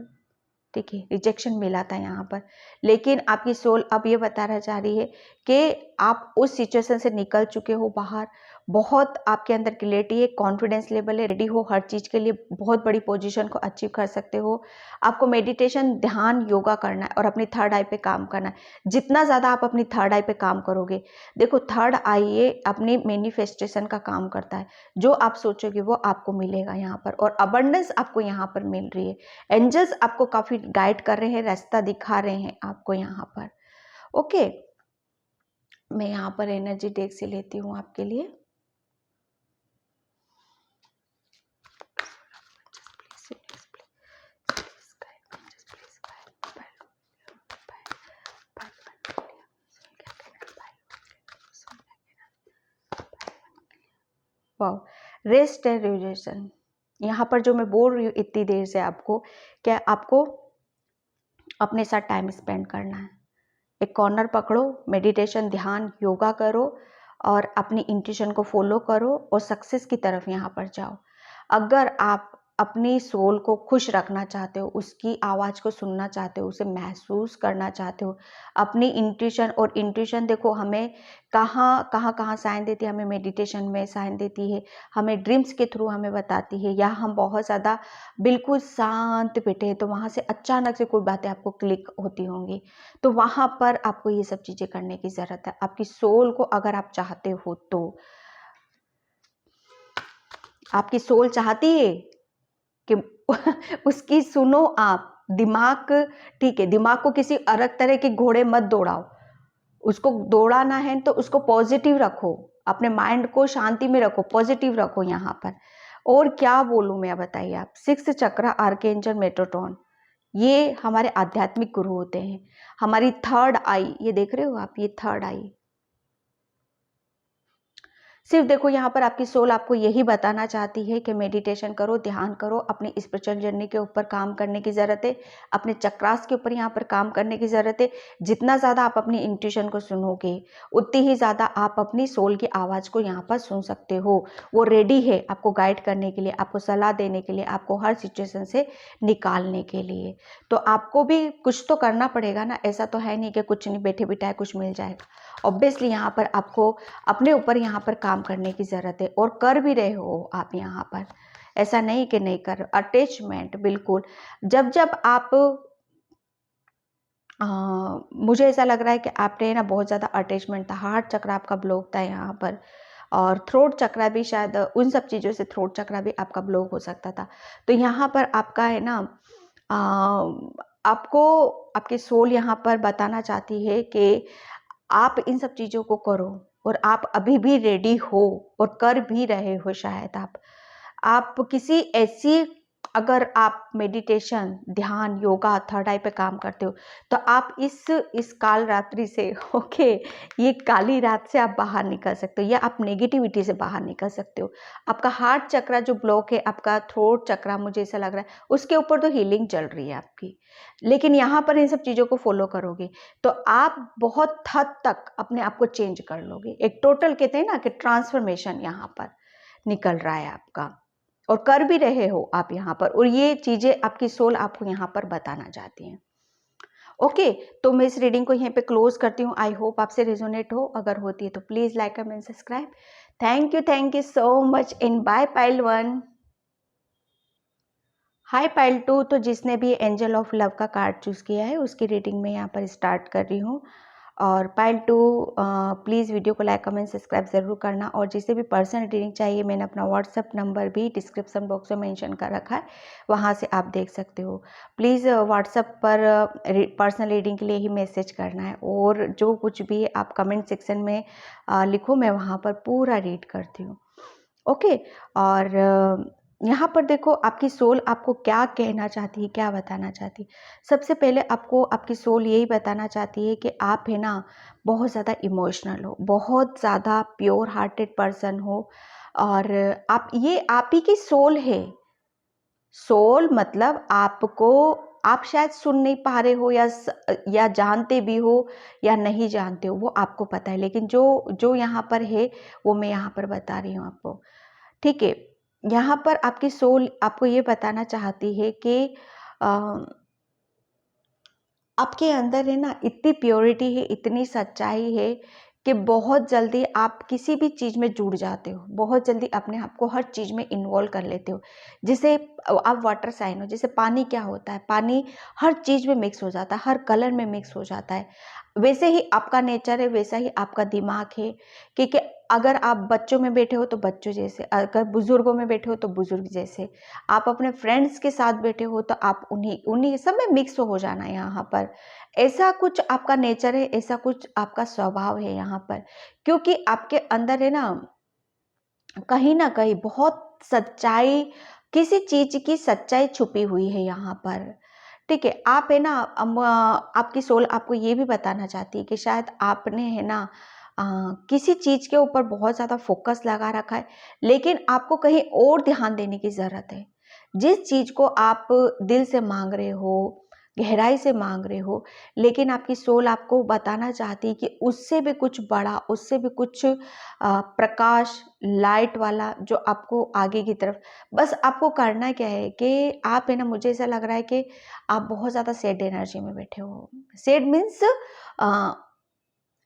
ठीक है, रिजेक्शन मिला था यहाँ पर। लेकिन आपकी सोल अब ये बताना चाह रही है कि आप उस सिचुएशन से निकल चुके हो बाहर। बहुत आपके अंदर क्लियरिटी है, कॉन्फिडेंस लेवल है, रेडी हो हर चीज़ के लिए, बहुत बड़ी पोजीशन को अचीव कर सकते हो। आपको मेडिटेशन, ध्यान, योगा करना है और अपनी थर्ड आई पे काम करना है। जितना ज़्यादा आप अपनी थर्ड आई पे काम करोगे, देखो थर्ड आई ये अपनी मैनिफेस्टेशन का काम करता है। जो आप सोचोगे वो आपको मिलेगा यहाँ पर, और अबंडेंस आपको यहाँ पर मिल रही है। एंजल्स आपको काफी गाइड कर रहे हैं, रास्ता दिखा रहे हैं आपको यहाँ पर। ओके, मैं यहाँ पर एनर्जी डेक से लेती हूँ आपके लिए। वाह, रेस्ट एंड रिलैक्सेशन। यहाँ पर जो मैं बोल रही हूँ इतनी देर से आपको, क्या आपको अपने साथ टाइम स्पेंड करना है। एक कॉर्नर पकड़ो, मेडिटेशन, ध्यान, योगा करो और अपनी इंट्यूशन को फॉलो करो और सक्सेस की तरफ यहाँ पर जाओ। अगर आप अपनी सोल को खुश रखना चाहते हो, उसकी आवाज़ को सुनना चाहते हो, उसे महसूस करना चाहते हो, अपनी इंट्यूशन, और इंट्यूशन देखो हमें कहाँ साइन देती है, हमें मेडिटेशन में साइन देती है, हमें ड्रीम्स के थ्रू हमें बताती है, या हम बहुत ज़्यादा बिल्कुल शांत बैठे हैं तो वहाँ से अचानक से कोई बातें आपको क्लिक होती होंगी। तो वहाँ पर आपको ये सब चीज़ें करने की ज़रूरत है। आपकी सोल को अगर आप चाहते हो तो, आपकी सोल चाहती है कि उसकी सुनो आप। दिमाग, ठीक है, दिमाग को किसी अलग तरह के घोड़े मत दौड़ाओ। उसको दौड़ाना है तो उसको पॉजिटिव रखो, अपने माइंड को शांति में रखो, पॉजिटिव रखो यहाँ पर। और क्या बोलूँ मैं, बताइए आप। 6 चक्र आर्कएंजल मेटाट्रॉन, ये हमारे आध्यात्मिक गुरु होते हैं। हमारी थर्ड आई, ये देख रहे हो आप, ये थर्ड आई। सिर्फ देखो यहाँ पर आपकी सोल आपको यही बताना चाहती है कि मेडिटेशन करो, ध्यान करो, अपनी स्पिरिचुअल जर्नी के ऊपर काम करने की ज़रूरत है, अपने चक्रास के ऊपर यहाँ पर काम करने की ज़रूरत है। जितना ज़्यादा आप अपनी इंट्यूशन को सुनोगे, उतनी ही ज़्यादा आप अपनी सोल की आवाज़ को यहाँ पर सुन सकते हो। वो रेडी है आपको गाइड करने के लिए, आपको सलाह देने के लिए, आपको हर सिचुएशन से निकालने के लिए। तो आपको भी कुछ तो करना पड़ेगा ना, ऐसा तो है नहीं कि कुछ नहीं, बैठे बिठाए कुछ मिल जाएगा। ऑब्वियसली यहाँ पर आपको अपने ऊपर यहाँ पर काम करने की ज़रूरत है, और कर भी रहे हो आप यहाँ पर। ऐसा नहीं कि नहीं कर। अटैचमेंट, बिल्कुल, जब जब आप मुझे ऐसा लग रहा है कि आपने ना बहुत ज़्यादा अटैचमेंट था, हार्ट चक्र आपका ब्लॉक था यहाँ पर, और थ्रोट चक्र भी, शायद उन सब चीज़ों से थ्रोट चक्र भी आपका ब्लॉक हो सकता था। तो यहाँ पर आपका है ना, आपको आपकी सोल यहाँ पर बताना चाहती है कि आप इन सब चीज़ों को करो, और आप अभी भी रेडी हो और कर भी रहे हो। शायद आप किसी ऐसी, अगर आप मेडिटेशन, ध्यान, योगा, थर्ड आई पे काम करते हो, तो आप इस काल रात्रि से, ओके, ये काली रात से आप बाहर निकल सकते हो, या आप नेगेटिविटी से बाहर निकल सकते हो। आपका हार्ट चक्र जो ब्लॉक है, आपका थ्रोट चक्र, मुझे ऐसा लग रहा है उसके ऊपर तो हीलिंग चल रही है आपकी। लेकिन यहाँ पर इन सब चीज़ों को फॉलो करोगे तो आप बहुत हद तक अपने आप को चेंज कर लोगे। एक टोटल, कहते हैं ना कि ट्रांसफॉर्मेशन यहाँ पर निकल रहा है आपका, और कर भी रहे हो आप यहाँ पर, और ये चीज़ें आपकी सोल आपको यहाँ पर बताना चाहती हैं। ओके, तो मैं इस रीडिंग को यहीं पे क्लोज करती हूँ। आई होप आपसे रेजोनेट हो, अगर होती है तो please like, comment, subscribe. Thank you so much in by pile 1। Hi pile 2, तो जिसने भी एंजल ऑफ लव का कार्ड चूज़ किया है उसकी रीडिंग में यहाँ पर स्टार्ट कर रही हूँ। और पाइल 2, प्लीज़ वीडियो को लाइक, कमेंट, सब्सक्राइब ज़रूर करना। और जिसे भी पर्सनल रीडिंग चाहिए, मैंने अपना व्हाट्सएप नंबर भी डिस्क्रिप्शन बॉक्स में मेंशन कर रखा है, वहाँ से आप देख सकते हो। प्लीज़ व्हाट्सएप पर पर्सनल रीडिंग के लिए ही मैसेज करना है, और जो कुछ भी आप कमेंट सेक्शन में लिखो, मैं वहाँ पर पूरा रीड करती हूँ। ओके, और यहाँ पर देखो आपकी सोल आपको क्या कहना चाहती है, क्या बताना चाहती है। सबसे पहले आपको आपकी सोल यही बताना चाहती है कि आप है ना बहुत ज़्यादा इमोशनल हो, बहुत ज़्यादा प्योर हार्टेड पर्सन हो, और आप ही की सोल है। सोल मतलब आपको, आप शायद सुन नहीं पा रहे हो या जानते भी हो या नहीं जानते हो, वो आपको पता है, लेकिन जो जो यहाँ पर है वो मैं यहाँ पर बता रही हूँ आपको। ठीक है, यहाँ पर आपकी सोल आपको ये बताना चाहती है कि आपके अंदर है ना इतनी प्योरिटी है, इतनी सच्चाई है कि बहुत जल्दी आप किसी भी चीज़ में जुड़ जाते हो, बहुत जल्दी अपने आप को हर चीज़ में इन्वॉल्व कर लेते हो। जैसे आप वाटर साइन हो, जैसे पानी क्या होता है, पानी हर चीज़ में मिक्स हो जाता है, हर कलर में मिक्स हो जाता है। वैसे ही आपका नेचर है, वैसा ही आपका दिमाग है। क्योंकि अगर आप बच्चों में बैठे हो तो बच्चों जैसे, अगर बुजुर्गों में बैठे हो तो बुजुर्ग जैसे, आप अपने फ्रेंड्स के साथ बैठे हो तो आप उन्हीं उन्हीं सब में मिक्स हो जाना है यहाँ पर। ऐसा कुछ आपका नेचर है, ऐसा कुछ आपका स्वभाव है यहाँ पर, क्योंकि आपके अंदर है ना कहीं बहुत सच्चाई, किसी चीज की सच्चाई छुपी हुई है यहाँ पर। ठीक है, आप है ना आपकी सोल आपको ये भी बताना चाहती है कि शायद आपने है ना अ, किसी चीज के ऊपर बहुत ज्यादा फोकस लगा रखा है, लेकिन आपको कहीं और ध्यान देने की जरूरत है। जिस चीज को आप दिल से मांग रहे हो, गहराई से मांग रहे हो, लेकिन आपकी सोल आपको बताना चाहती है कि उससे भी कुछ बड़ा, उससे भी कुछ प्रकाश, लाइट वाला जो आपको आगे की तरफ, बस आपको करना क्या है कि आप है ना, मुझे ऐसा लग रहा है कि आप बहुत ज़्यादा सैड एनर्जी में बैठे हो। सैड मीन्स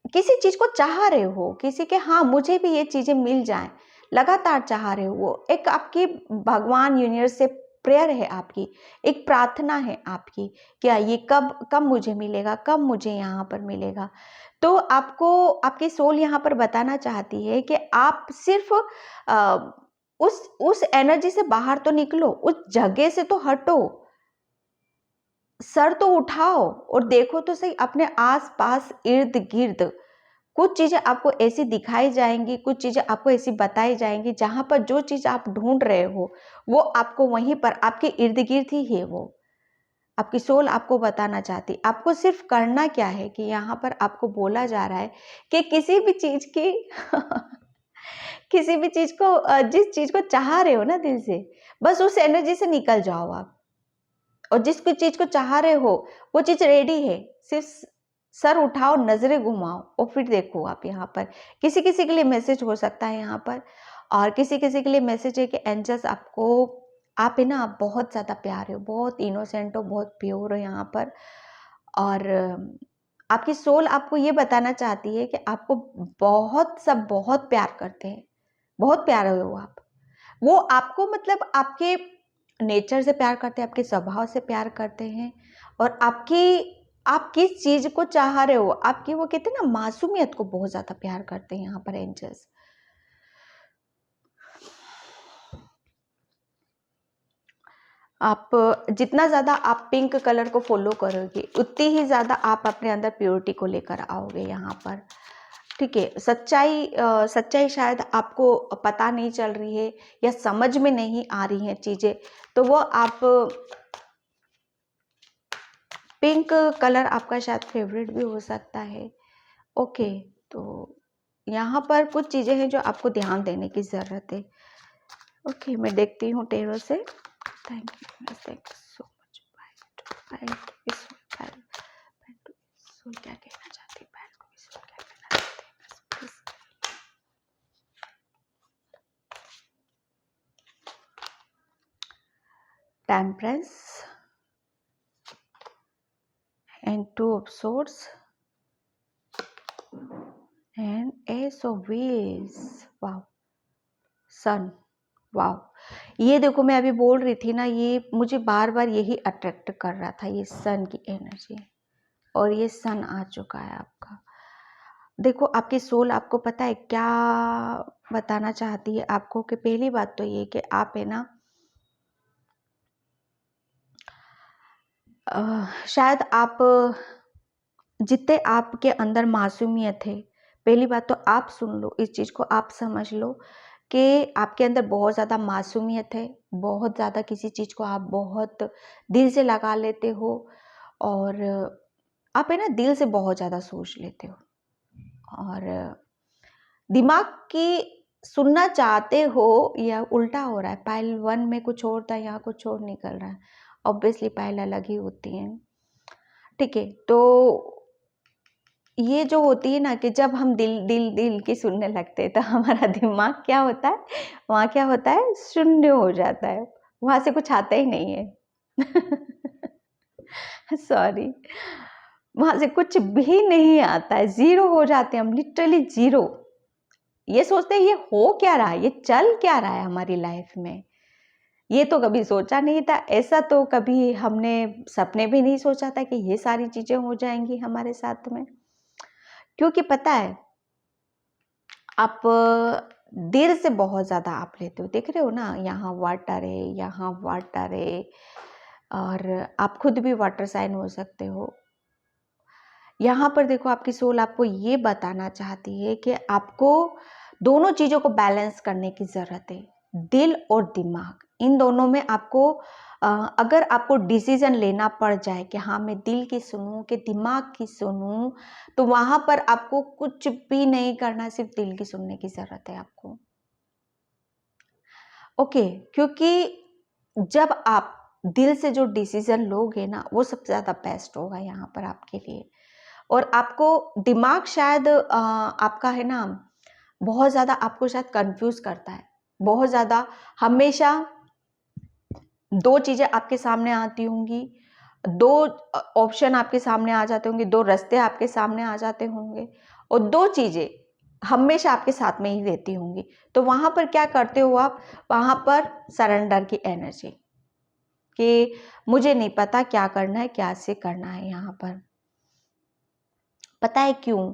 किसी चीज़ को चाह रहे हो, किसी के हाँ मुझे भी ये चीज़ें मिल जाएं, लगातार चाह रहे हो। वो एक आपकी भगवान यूनिवर्स से प्रेयर है आपकी, एक प्रार्थना है आपकी, क्या ये कब कब मुझे मिलेगा, कब मुझे यहाँ पर मिलेगा। तो आपको आपकी सोल यहाँ पर बताना चाहती है कि आप सिर्फ अ, उस एनर्जी से बाहर तो निकलो, उस जगह से तो हटो, सर तो उठाओ और देखो तो सही अपने आस पास इर्द गिर्द। कुछ चीजें आपको ऐसी दिखाई जाएंगी, कुछ चीजें आपको ऐसी बताई जाएंगी, जहां पर जो चीज आप ढूंढ रहे हो वो आपको वहीं पर आपके इर्द गिर्द ही है। वो आपकी सोल आपको बताना चाहती, आपको सिर्फ करना क्या है कि यहाँ पर आपको बोला जा रहा है कि किसी भी चीज की किसी भी चीज को जिस चीज को चाह रहे हो ना दिल से, बस उस एनर्जी से निकल जाओ आप। और जिस चीज को चाह रहे हो वो चीज रेडी है, सिर्फ सर उठाओ, नजरें घुमाओ और फिर देखो। आप यहाँ पर किसी किसी के लिए मैसेज हो सकता है यहाँ पर, और किसी किसी के लिए मैसेज है कि एंजल्स आपको, आप है ना आप बहुत ज्यादा प्यारे हो, बहुत इनोसेंट हो, बहुत प्योर हो यहाँ पर। और आपकी सोल आपको ये बताना चाहती है कि आपको बहुत प्यार करते हैं, बहुत प्यारे हो आप। वो आपको मतलब आपके नेचर से प्यार करते हैं, आपके स्वभाव से प्यार करते हैं, और आप किस चीज को चाह रहे हो, आपकी वो कहते हैं ना मासूमियत को बहुत ज्यादा प्यार करते हैं यहाँ पर एंजल्स। आप जितना ज्यादा आप पिंक कलर को फॉलो करोगे, उतनी ही ज्यादा आप अपने अंदर प्योरिटी को लेकर आओगे यहाँ पर। ठीक है, सच्चाई शायद आपको पता नहीं चल रही है या समझ में नहीं आ रही हैं चीजें, तो वो आप पिंक कलर आपका शायद फेवरेट भी हो सकता है। ओके, तो यहाँ पर कुछ चीजें हैं जो आपको ध्यान देने की जरूरत है। ओके, मैं देखती हूँ टेरो से। Thank you so much. क्या कहना चाहती है, क्या कहना चाहती है, temperance and two of swords and ace of wheels। वाह, सन, वाह। ये देखो, मैं अभी बोल रही थी ना, ये मुझे बार बार यही अट्रैक्ट कर रहा था, ये सन की एनर्जी, और ये सन आ चुका है आपका। देखो, आपकी सोल आपको पता है क्या बताना चाहती है आपको, कि पहली बात तो ये कि आप है ना शायद आप जितने आपके अंदर मासूमियत है, पहली बात तो आप सुन लो, इस चीज़ को आप समझ लो कि आपके अंदर बहुत ज़्यादा मासूमियत है, बहुत ज़्यादा किसी चीज़ को आप बहुत दिल से लगा लेते हो, और आप है ना दिल से बहुत ज़्यादा सोच लेते हो, और दिमाग की सुनना चाहते हो या उल्टा हो रहा है, पायल 1 में कुछ और था, यहाँ कुछ और निकल रहा है। ऑब्वियसली पायल अलग ही होती हैं, ठीक है। तो ये जो होती है ना कि जब हम दिल दिल दिल की सुनने लगते हैं तो हमारा दिमाग क्या होता है, वहाँ क्या होता है, शून्य हो जाता है, वहाँ से कुछ आता ही नहीं है। सॉरी, वहाँ से कुछ भी नहीं आता है, ज़ीरो हो जाते हैं हम, लिटरली ज़ीरो। ये सोचते हैं ये हो क्या रहा है, ये चल क्या रहा है हमारी लाइफ में, ये तो कभी सोचा नहीं था, ऐसा तो कभी हमने सपने भी नहीं सोचा था कि ये सारी चीज़ें हो जाएंगी हमारे साथ में। क्योंकि पता है, आप दिल से बहुत ज़्यादा आप लेते हो, देख रहे हो ना, यहाँ वाटर है, यहाँ वाटर है, और आप खुद भी वाटर साइन हो सकते हो। यहाँ पर देखो, आपकी सोल आपको ये बताना चाहती है कि आपको दोनों चीज़ों को बैलेंस करने की ज़रूरत है, दिल और दिमाग, इन दोनों में आपको अगर आपको डिसीजन लेना पड़ जाए कि हाँ मैं दिल की सुनूं कि दिमाग की सुनूं, तो वहाँ पर आपको कुछ भी नहीं करना, सिर्फ दिल की सुनने की ज़रूरत है आपको। ओके, क्योंकि जब आप दिल से जो डिसीजन लोगे ना, वो सबसे ज़्यादा बेस्ट होगा यहाँ पर आपके लिए। और आपको दिमाग शायद आपका है ना, बहुत ज़्यादा आपको शायद कंफ्यूज करता है, बहुत ज़्यादा। हमेशा दो चीज़ें आपके सामने आती होंगी, दो ऑप्शन आपके सामने आ जाते होंगे, दो रास्ते आपके सामने आ जाते होंगे, और दो चीज़ें हमेशा आपके साथ में ही रहती होंगी। तो वहाँ पर क्या करते हो आप, वहाँ पर सरेंडर की एनर्जी, कि मुझे नहीं पता क्या करना है, क्या से करना है। यहाँ पर पता है क्यों?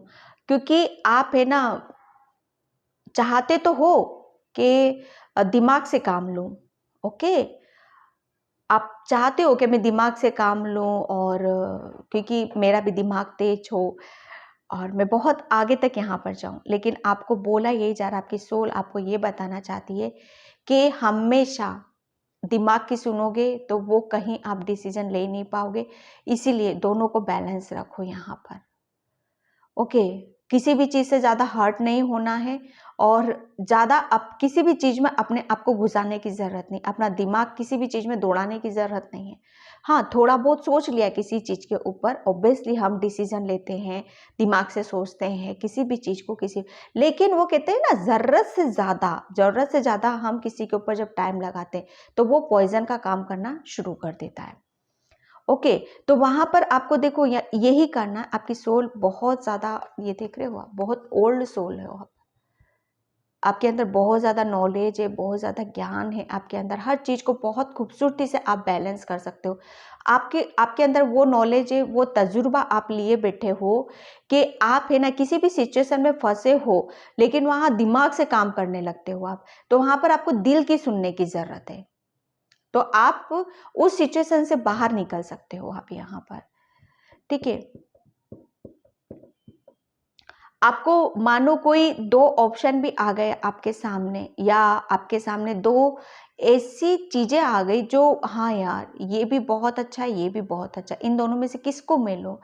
क्योंकि आप है ना, चाहते तो हो कि दिमाग से काम लूं, ओके, आप चाहते हो कि मैं दिमाग से काम लूं, और क्योंकि मेरा भी दिमाग तेज हो और मैं बहुत आगे तक यहाँ पर जाऊं, लेकिन आपको बोला यही जा रहा है, आपकी सोल आपको ये बताना चाहती है कि हमेशा दिमाग की सुनोगे तो वो कहीं आप डिसीजन ले नहीं पाओगे, इसीलिए दोनों को बैलेंस रखो यहाँ पर। ओके, किसी भी चीज़ से ज़्यादा हर्ट नहीं होना है, और ज़्यादा आप किसी भी चीज़ में अपने आप को घुसाने की ज़रूरत नहीं, अपना दिमाग किसी भी चीज़ में दौड़ाने की ज़रूरत नहीं है। हाँ, थोड़ा बहुत सोच लिया किसी चीज़ के ऊपर, ऑब्वियसली हम डिसीजन लेते हैं, दिमाग से सोचते हैं किसी भी चीज़ को, लेकिन वो कहते हैं ना, ज़रूरत से ज़्यादा हम किसी के ऊपर जब टाइम लगाते हैं तो वो पॉइजन का काम करना शुरू कर देता है। ओके, तो वहां पर आपको देखो यही करना है। आपकी सोल बहुत ज़्यादा, ये देख रहे हो आप, बहुत ओल्ड सोल है आप, आपके अंदर बहुत ज़्यादा नॉलेज है, बहुत ज़्यादा ज्ञान है आपके अंदर, हर चीज़ को बहुत खूबसूरती से आप बैलेंस कर सकते हो। आपके अंदर वो नॉलेज है, वो तजुर्बा आप लिए बैठे हो कि आप है ना किसी भी सिचुएशन में फंसे हो, लेकिन वहाँ दिमाग से काम करने लगते हो आप, तो वहाँ पर आपको दिल की सुनने की ज़रूरत है, तो आप उस सिचुएशन से बाहर निकल सकते हो आप यहाँ पर, ठीक है। आपको मानो कोई दो ऑप्शन भी आ गए आपके सामने, या आपके सामने दो ऐसी चीजें आ गई जो, हाँ यार ये भी बहुत अच्छा है, ये भी बहुत अच्छा, इन दोनों में से किसको मैं लूं,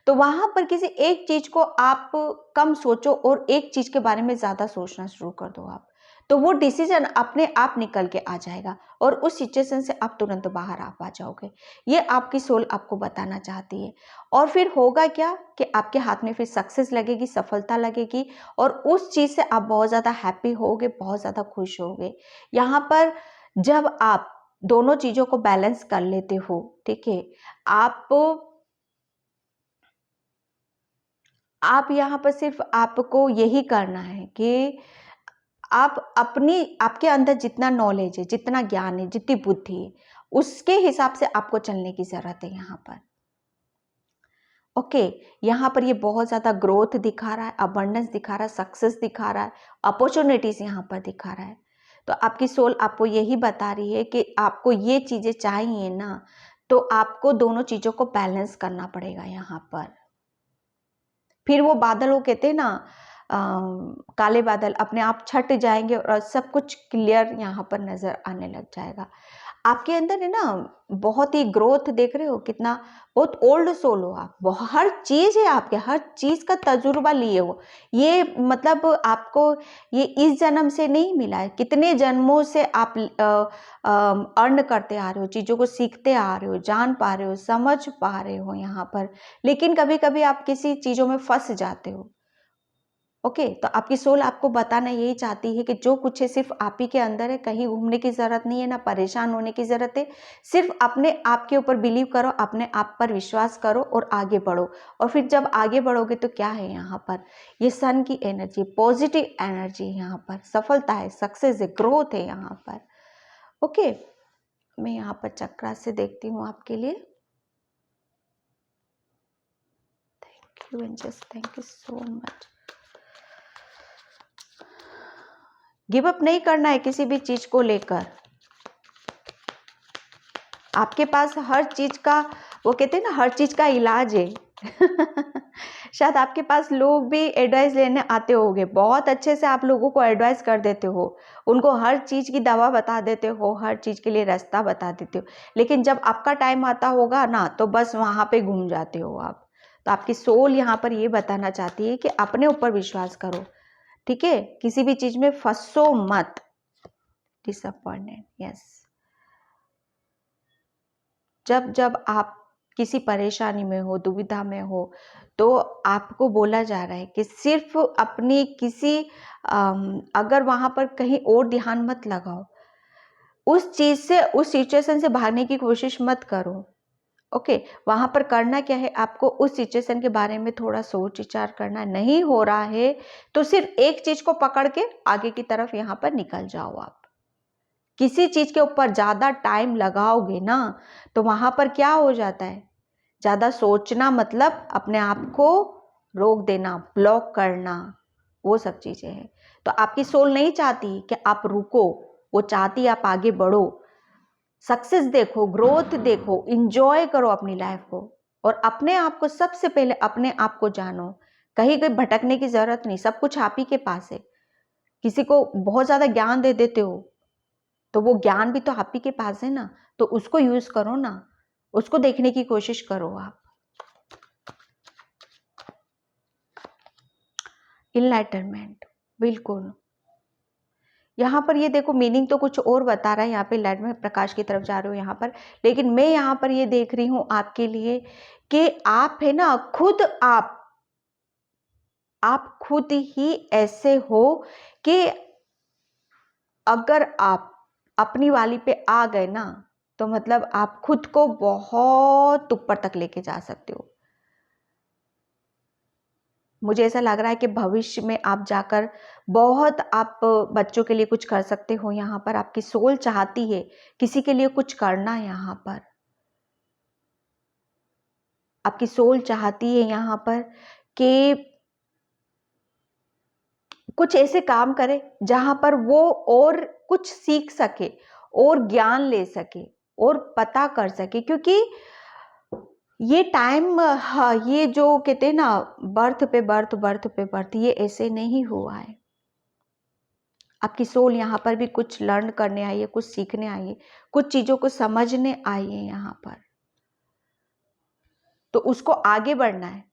तो वहां पर किसी एक चीज को आप कम सोचो और एक चीज के बारे में ज्यादा सोचना शुरू कर दो आप, तो वो डिसीजन अपने आप निकल के आ जाएगा और उस सिचुएशन से आप तुरंत बाहर आ जाओगे। ये आपकी सोल आपको बताना चाहती है। और फिर होगा क्या कि आपके हाथ में फिर सक्सेस लगेगी, सफलता लगेगी, और उस चीज़ से आप बहुत ज़्यादा हैप्पी होगे, बहुत ज़्यादा खुश होगे। यहाँ पर जब आप दोनों चीज़ों को बैलेंस कर लेते हो, ठीक है, आप यहाँ पर सिर्फ आपको यही करना है कि आपके अंदर जितना नॉलेज है, जितना ज्ञान है, जितनी बुद्धि है, उसके हिसाब से आपको चलने की जरूरत है यहाँ पर। ओके, यहाँ पर ये बहुत ज़्यादा ग्रोथ दिखा रहा है, अबंडेंस दिखा रहा है, सक्सेस दिखा रहा है, अपॉर्चुनिटीज़ यहाँ पर दिखा रहा है। तो आपकी सोल आपको यही बता रही है कि आपको ये चीज़ें चाहिए ना, तो आपको दोनों चीज़ों को बैलेंस करना पड़ेगा यहाँ पर। फिर वो बादल, वो कहते हैं ना, काले बादल अपने आप छट जाएंगे और सब कुछ क्लियर यहाँ पर नज़र आने लग जाएगा। आपके अंदर है ना बहुत ही ग्रोथ, देख रहे हो कितना, बहुत ओल्ड सोल हो आप, हर चीज़ है आपके, हर चीज़ का तजुर्बा लिए हो। ये मतलब आपको ये इस जन्म से नहीं मिला है, कितने जन्मों से आप अर्न करते आ रहे हो, चीज़ों को सीखते आ रहे हो, जान पा रहे हो, समझ पा रहे हो यहाँ पर। लेकिन कभी कभी आप किसी चीज़ों में फंस जाते हो। ओके, तो आपकी सोल आपको बताना यही चाहती है कि जो कुछ है सिर्फ आप ही के अंदर है, कहीं घूमने की ज़रूरत नहीं है, ना परेशान होने की ज़रूरत है। सिर्फ अपने आप के ऊपर बिलीव करो, अपने आप पर विश्वास करो और आगे बढ़ो। और फिर जब आगे बढ़ोगे तो क्या है यहाँ पर, ये सन की एनर्जी, पॉजिटिव एनर्जी यहाँ पर, सफलता है, सक्सेस है, ग्रोथ है यहाँ पर। ओके, मैं यहाँ पर चक्रा से देखती हूँ आपके लिए। Thank you angels, thank you so much. Give up नहीं करना है किसी भी चीज को लेकर। आपके पास हर चीज का, वो कहते हैं ना, हर चीज का इलाज है। शायद आपके पास लोग भी एडवाइस लेने आते होंगे, बहुत अच्छे से आप लोगों को एडवाइस कर देते हो, उनको हर चीज की दवा बता देते हो, हर चीज के लिए रास्ता बता देते हो। लेकिन जब आपका टाइम आता होगा ना, तो बस वहां पे घूम जाते हो आप। तो आपकी सोल यहाँ पर ये बताना चाहती है कि अपने ऊपर विश्वास करो, ठीक है, किसी भी चीज में फंसो मत। Disappointed, yes. जब जब आप किसी परेशानी में हो, दुविधा में हो, तो आपको बोला जा रहा है कि सिर्फ अपनी किसी अगर वहां पर कहीं और ध्यान मत लगाओ, उस चीज से, उस सिचुएशन से भागने की कोशिश मत करो। ओके, वहां पर करना क्या है, आपको उस सिचुएशन के बारे में थोड़ा सोच विचार करना। नहीं हो रहा है तो सिर्फ एक चीज को पकड़ के आगे की तरफ यहां पर निकल जाओ आप। किसी चीज के ऊपर ज्यादा टाइम लगाओगे ना, तो वहां पर क्या हो जाता है, ज्यादा सोचना मतलब अपने आप को रोक देना, ब्लॉक करना, वो सब चीजें हैं। तो आपकी सोल नहीं चाहती कि आप रुको, वो चाहती आप आगे बढ़ो, सक्सेस देखो, ग्रोथ देखो, इंजॉय करो अपनी लाइफ को। और अपने आप को, सबसे पहले अपने आप को जानो, कहीं कहीं भटकने की जरूरत नहीं, सब कुछ आप ही के पास है। किसी को बहुत ज्यादा ज्ञान दे देते हो, तो वो ज्ञान भी तो आप ही के पास है ना, तो उसको यूज करो ना, उसको देखने की कोशिश करो आप। इनलाइटनमेंट, बिल्कुल। यहाँ पर ये देखो, मीनिंग तो कुछ और बता रहा है, यहाँ पे लाइट में प्रकाश की तरफ जा रहे हो यहाँ पर, लेकिन मैं यहाँ पर ये देख रही हूँ आपके लिए कि आप है ना, खुद आप खुद ही ऐसे हो कि अगर आप अपनी वाली पे आ गए ना, तो मतलब आप खुद को बहुत ऊपर तक लेके जा सकते हो। मुझे ऐसा लग रहा है कि भविष्य में आप जाकर बहुत आप बच्चों के लिए कुछ कर सकते हो। यहाँ पर आपकी सोल चाहती है किसी के लिए कुछ करना। यहाँ पर आपकी सोल चाहती है यहाँ पर कि कुछ ऐसे काम करे जहां पर वो और कुछ सीख सके, और ज्ञान ले सके, और पता कर सके। क्योंकि ये टाइम, हाँ, ये जो कहते हैं ना, बर्थ पे बर्थ, बर्थ पे बर्थ, ये ऐसे नहीं हुआ है। आपकी सोल यहाँ पर भी कुछ लर्न करने आई है, कुछ सीखने आई है, कुछ चीजों को समझने आई है यहाँ पर। तो उसको आगे बढ़ना है,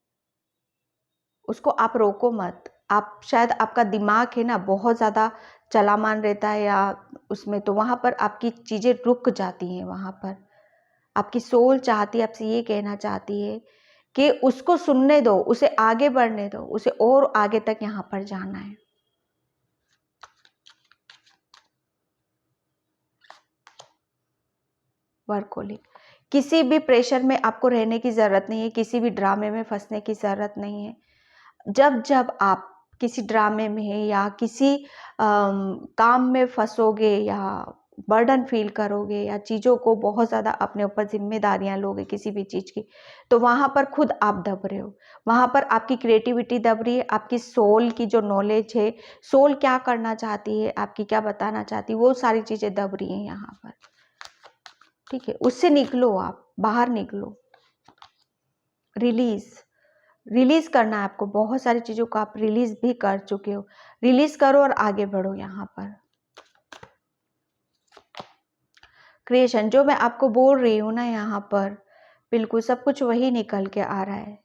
उसको आप रोको मत। आप शायद, आपका दिमाग है ना बहुत ज़्यादा चलामान रहता है या उसमें, तो वहाँ पर आपकी चीज़ें रुक जाती हैं। वहाँ पर आपकी सोल चाहती है, आपसे ये कहना चाहती है कि उसको सुनने दो, उसे आगे बढ़ने दो, उसे और आगे तक यहाँ पर जाना है। वर्कहोलिक, किसी भी प्रेशर में आपको रहने की ज़रूरत नहीं है, किसी भी ड्रामे में फंसने की ज़रूरत नहीं है। जब जब आप किसी ड्रामे में या किसी काम में फंसोगे या बर्डन फील करोगे या चीज़ों को बहुत ज़्यादा अपने ऊपर जिम्मेदारियां लोगे किसी भी चीज़ की, तो वहाँ पर खुद आप दब रहे हो। वहाँ पर आपकी क्रिएटिविटी दब रही है, आपकी सोल की जो नॉलेज है, सोल क्या करना चाहती है, आपकी क्या बताना चाहती है, वो सारी चीज़ें दब रही हैं यहाँ पर। ठीक है, उससे निकलो, आप बाहर निकलो, रिलीज। रिलीज करना है आपको, बहुत सारी चीज़ों को आप रिलीज भी कर चुके हो। रिलीज करो और आगे बढ़ो। यहाँ पर क्रिएशन, जो मैं आपको बोल रही हूँ ना, यहाँ पर बिल्कुल सब कुछ वही निकल के आ रहा है।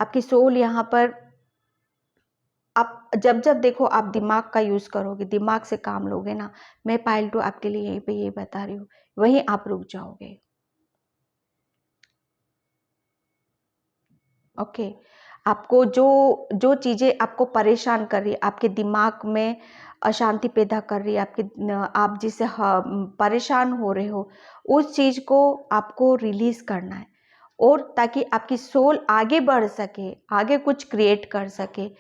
आपकी सोल यहाँ पर, आप जब जब देखो आप दिमाग का यूज करोगे, दिमाग से काम लोगे ना, मैं पायल 2 आपके लिए यहीं पे ये बता रही हूँ, वहीं आप रुक जाओगे। ओके, आपको जो जो चीजें आपको परेशान कर रही है, आपके दिमाग में अशांति पैदा कर रही है, आप जिससे परेशान हो रहे हो, उस चीज को आपको रिलीज करना है, और ताकि आपकी सोल आगे बढ़ सके, आगे कुछ क्रिएट कर सके,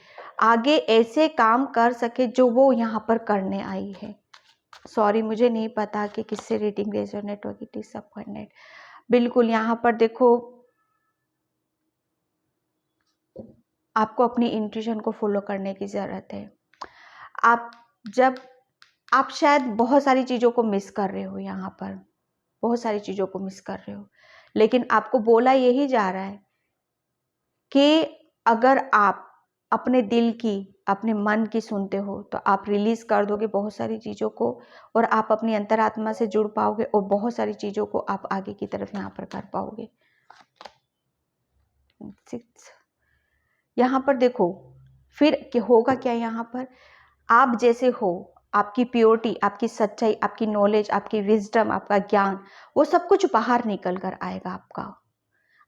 आगे ऐसे काम कर सके जो वो यहाँ पर करने आई है। सॉरी, मुझे नहीं पता कि किससे रीडिंग रेजोनेट होगी, डिसअपॉइंटेड। बिल्कुल यहाँ पर देखो, आपको अपनी इंट्यूशन को फॉलो करने की ज़रूरत है। आप जब आप शायद बहुत सारी चीज़ों को मिस कर रहे हो, यहाँ पर बहुत सारी चीज़ों को मिस कर रहे हो, लेकिन आपको बोला यही जा रहा है कि अगर आप अपने दिल की, अपने मन की सुनते हो, तो आप रिलीज कर दोगे बहुत सारी चीज़ों को, और आप अपनी अंतरात्मा से जुड़ पाओगे, और बहुत सारी चीज़ों को आप आगे की तरफ यहाँ पर कर पाओगे। यहाँ पर देखो फिर होगा क्या, यहाँ पर आप जैसे हो, आपकी प्योरिटी, आपकी सच्चाई, आपकी नॉलेज, आपकी विजडम, आपका ज्ञान, वो सब कुछ बाहर निकल कर आएगा।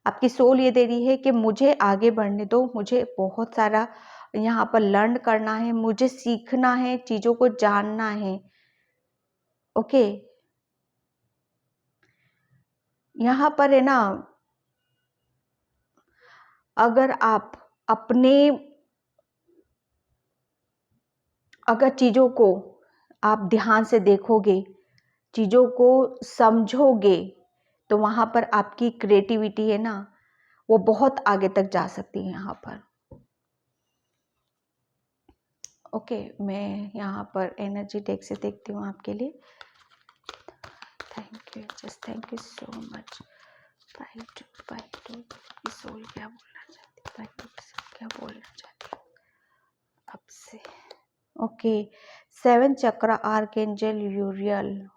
आपकी सोल ये दे रही है कि मुझे आगे बढ़ने दो, मुझे बहुत सारा यहाँ पर लर्न करना है, मुझे सीखना है, चीज़ों को जानना है। ओके, यहाँ पर है ना, अगर आप अपने, अगर चीज़ों को आप ध्यान से देखोगे, चीज़ों को समझोगे, तो वहाँ पर आपकी क्रिएटिविटी है ना, वो बहुत आगे तक जा सकती है यहाँ पर। ओके, मैं यहाँ पर एनर्जी डेक से देखती हूँ आपके लिए। Thank you, just thank you so much. Pile two soul क्या बोलना चाहती है, क्या बोलना चाहती है आपसे। Okay, 7 chakra archangel Uriel.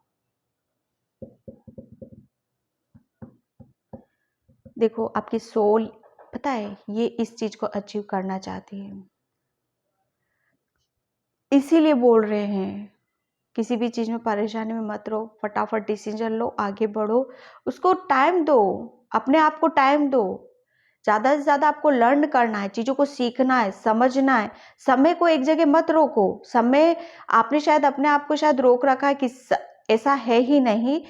देखो आपकी सोल, पता है, ये इस चीज को अचीव करना चाहती है, इसीलिए बोल रहे हैं किसी भी चीज में परेशानी में मत रहो, फटाफट डिसीजन लो, आगे बढ़ो, उसको टाइम दो, अपने आप को टाइम दो। ज्यादा से ज्यादा आपको लर्न करना है, चीजों को सीखना है, समझना है। समय को एक जगह मत रोको। समय, आपने शायद अपने आप को शायद रोक रखा है कि ऐसा है ही नहीं।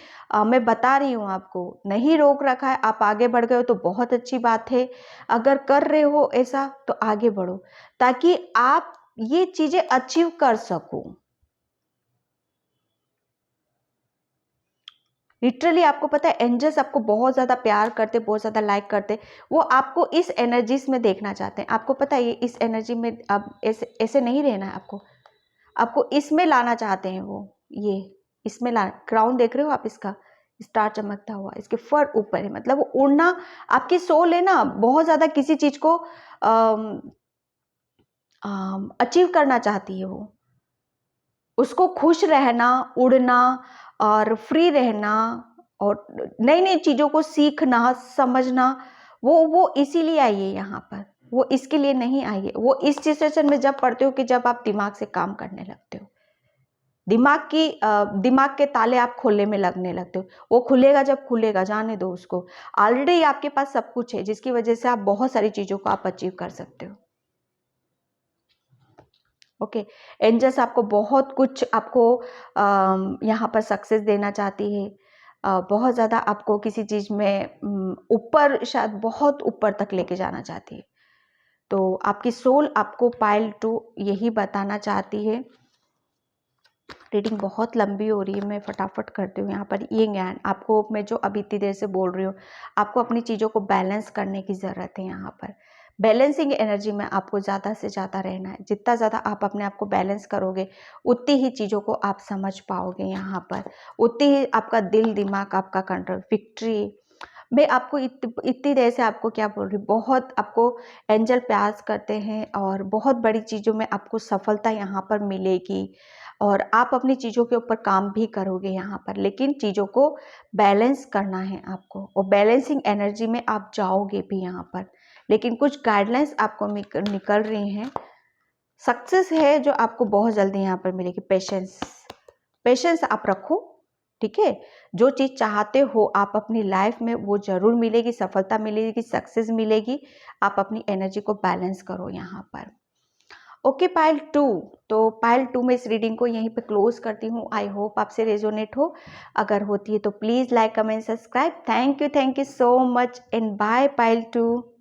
मैं बता रही हूँ आपको, नहीं रोक रखा है, आप आगे बढ़ गए हो तो बहुत अच्छी बात है। अगर कर रहे हो ऐसा तो आगे बढ़ो, ताकि आप ये चीजें अचीव कर सको। लिटरली आपको पता है, एंजल्स आपको बहुत ज़्यादा प्यार करते, बहुत ज़्यादा लाइक करते, वो आपको इस एनर्जीज में देखना चाहते हैं। आपको पता है ये इस एनर्जी में अब ऐसे ऐसे नहीं रहना है, आपको इसमें लाना चाहते हैं वो, ये इसमें ला, क्राउन देख रहे हो आप, इसका स्टार चमकता हुआ, इसके फर ऊपर है, मतलब वो उड़ना, आपकी सोल है ना, बहुत ज़्यादा किसी चीज़ को अचीव करना चाहती है वो, उसको खुश रहना, उड़ना और फ्री रहना, और नई नई चीज़ों को सीखना, समझना, वो इसीलिए आई है यहाँ पर। वो इसके लिए नहीं आई है। वो इस सिचुएशन में जब पढ़ते हो कि जब आप दिमाग से काम करने लगते हो, दिमाग के ताले आप खोलने में लगने लगते हो। वो खुलेगा जब खुलेगा, जाने दो उसको। ऑलरेडी आपके पास सब कुछ है, जिसकी वजह से आप बहुत सारी चीज़ों को आप अचीव कर सकते हो। ओके, एंजल्स आपको बहुत कुछ, आपको यहाँ पर सक्सेस देना चाहती है, बहुत ज़्यादा आपको किसी चीज़ में ऊपर, शायद बहुत ऊपर तक लेके जाना चाहती है। तो आपकी सोल आपको पाइल 2 यही बताना चाहती है। रीडिंग बहुत लंबी हो रही है, मैं फटाफट करती हूँ। यहाँ पर ये ज्ञान आपको, मैं जो अभी इतनी देर से बोल रही हूँ, आपको अपनी चीज़ों को बैलेंस करने की ज़रूरत है। यहाँ पर बैलेंसिंग एनर्जी में आपको ज़्यादा से ज़्यादा रहना है। जितना ज़्यादा आप अपने आप को बैलेंस करोगे, उतनी ही चीज़ों को आप समझ पाओगे। यहाँ पर उतनी ही आपका दिल, दिमाग, आपका कंट्रोल, विक्ट्री, मैं आपको इतनी देर से आपको क्या बोल रही हूँ, बहुत आपको एंजल प्यार करते हैं और बहुत बड़ी चीज़ों में आपको सफलता यहाँ पर मिलेगी और आप अपनी चीज़ों के ऊपर काम भी करोगे यहाँ पर, लेकिन चीज़ों को बैलेंस करना है आपको और बैलेंसिंग एनर्जी में आप जाओगे भी यहाँ पर। लेकिन कुछ गाइडलाइंस आपको निकल रही हैं, सक्सेस है जो आपको बहुत जल्दी यहाँ पर मिलेगी। पेशेंस, पेशेंस आप रखो, ठीक है। जो चीज़ चाहते हो आप अपनी लाइफ में वो ज़रूर मिलेगी, सफलता मिलेगी, सक्सेस मिलेगी। आप अपनी एनर्जी को बैलेंस करो यहाँ पर। ओके पाइल 2, तो पाइल 2 में इस रीडिंग को यहीं पे क्लोज करती हूँ। आई होप आपसे रेजोनेट हो, अगर होती है तो please like comment subscribe. Thank you so much and bye pile 2।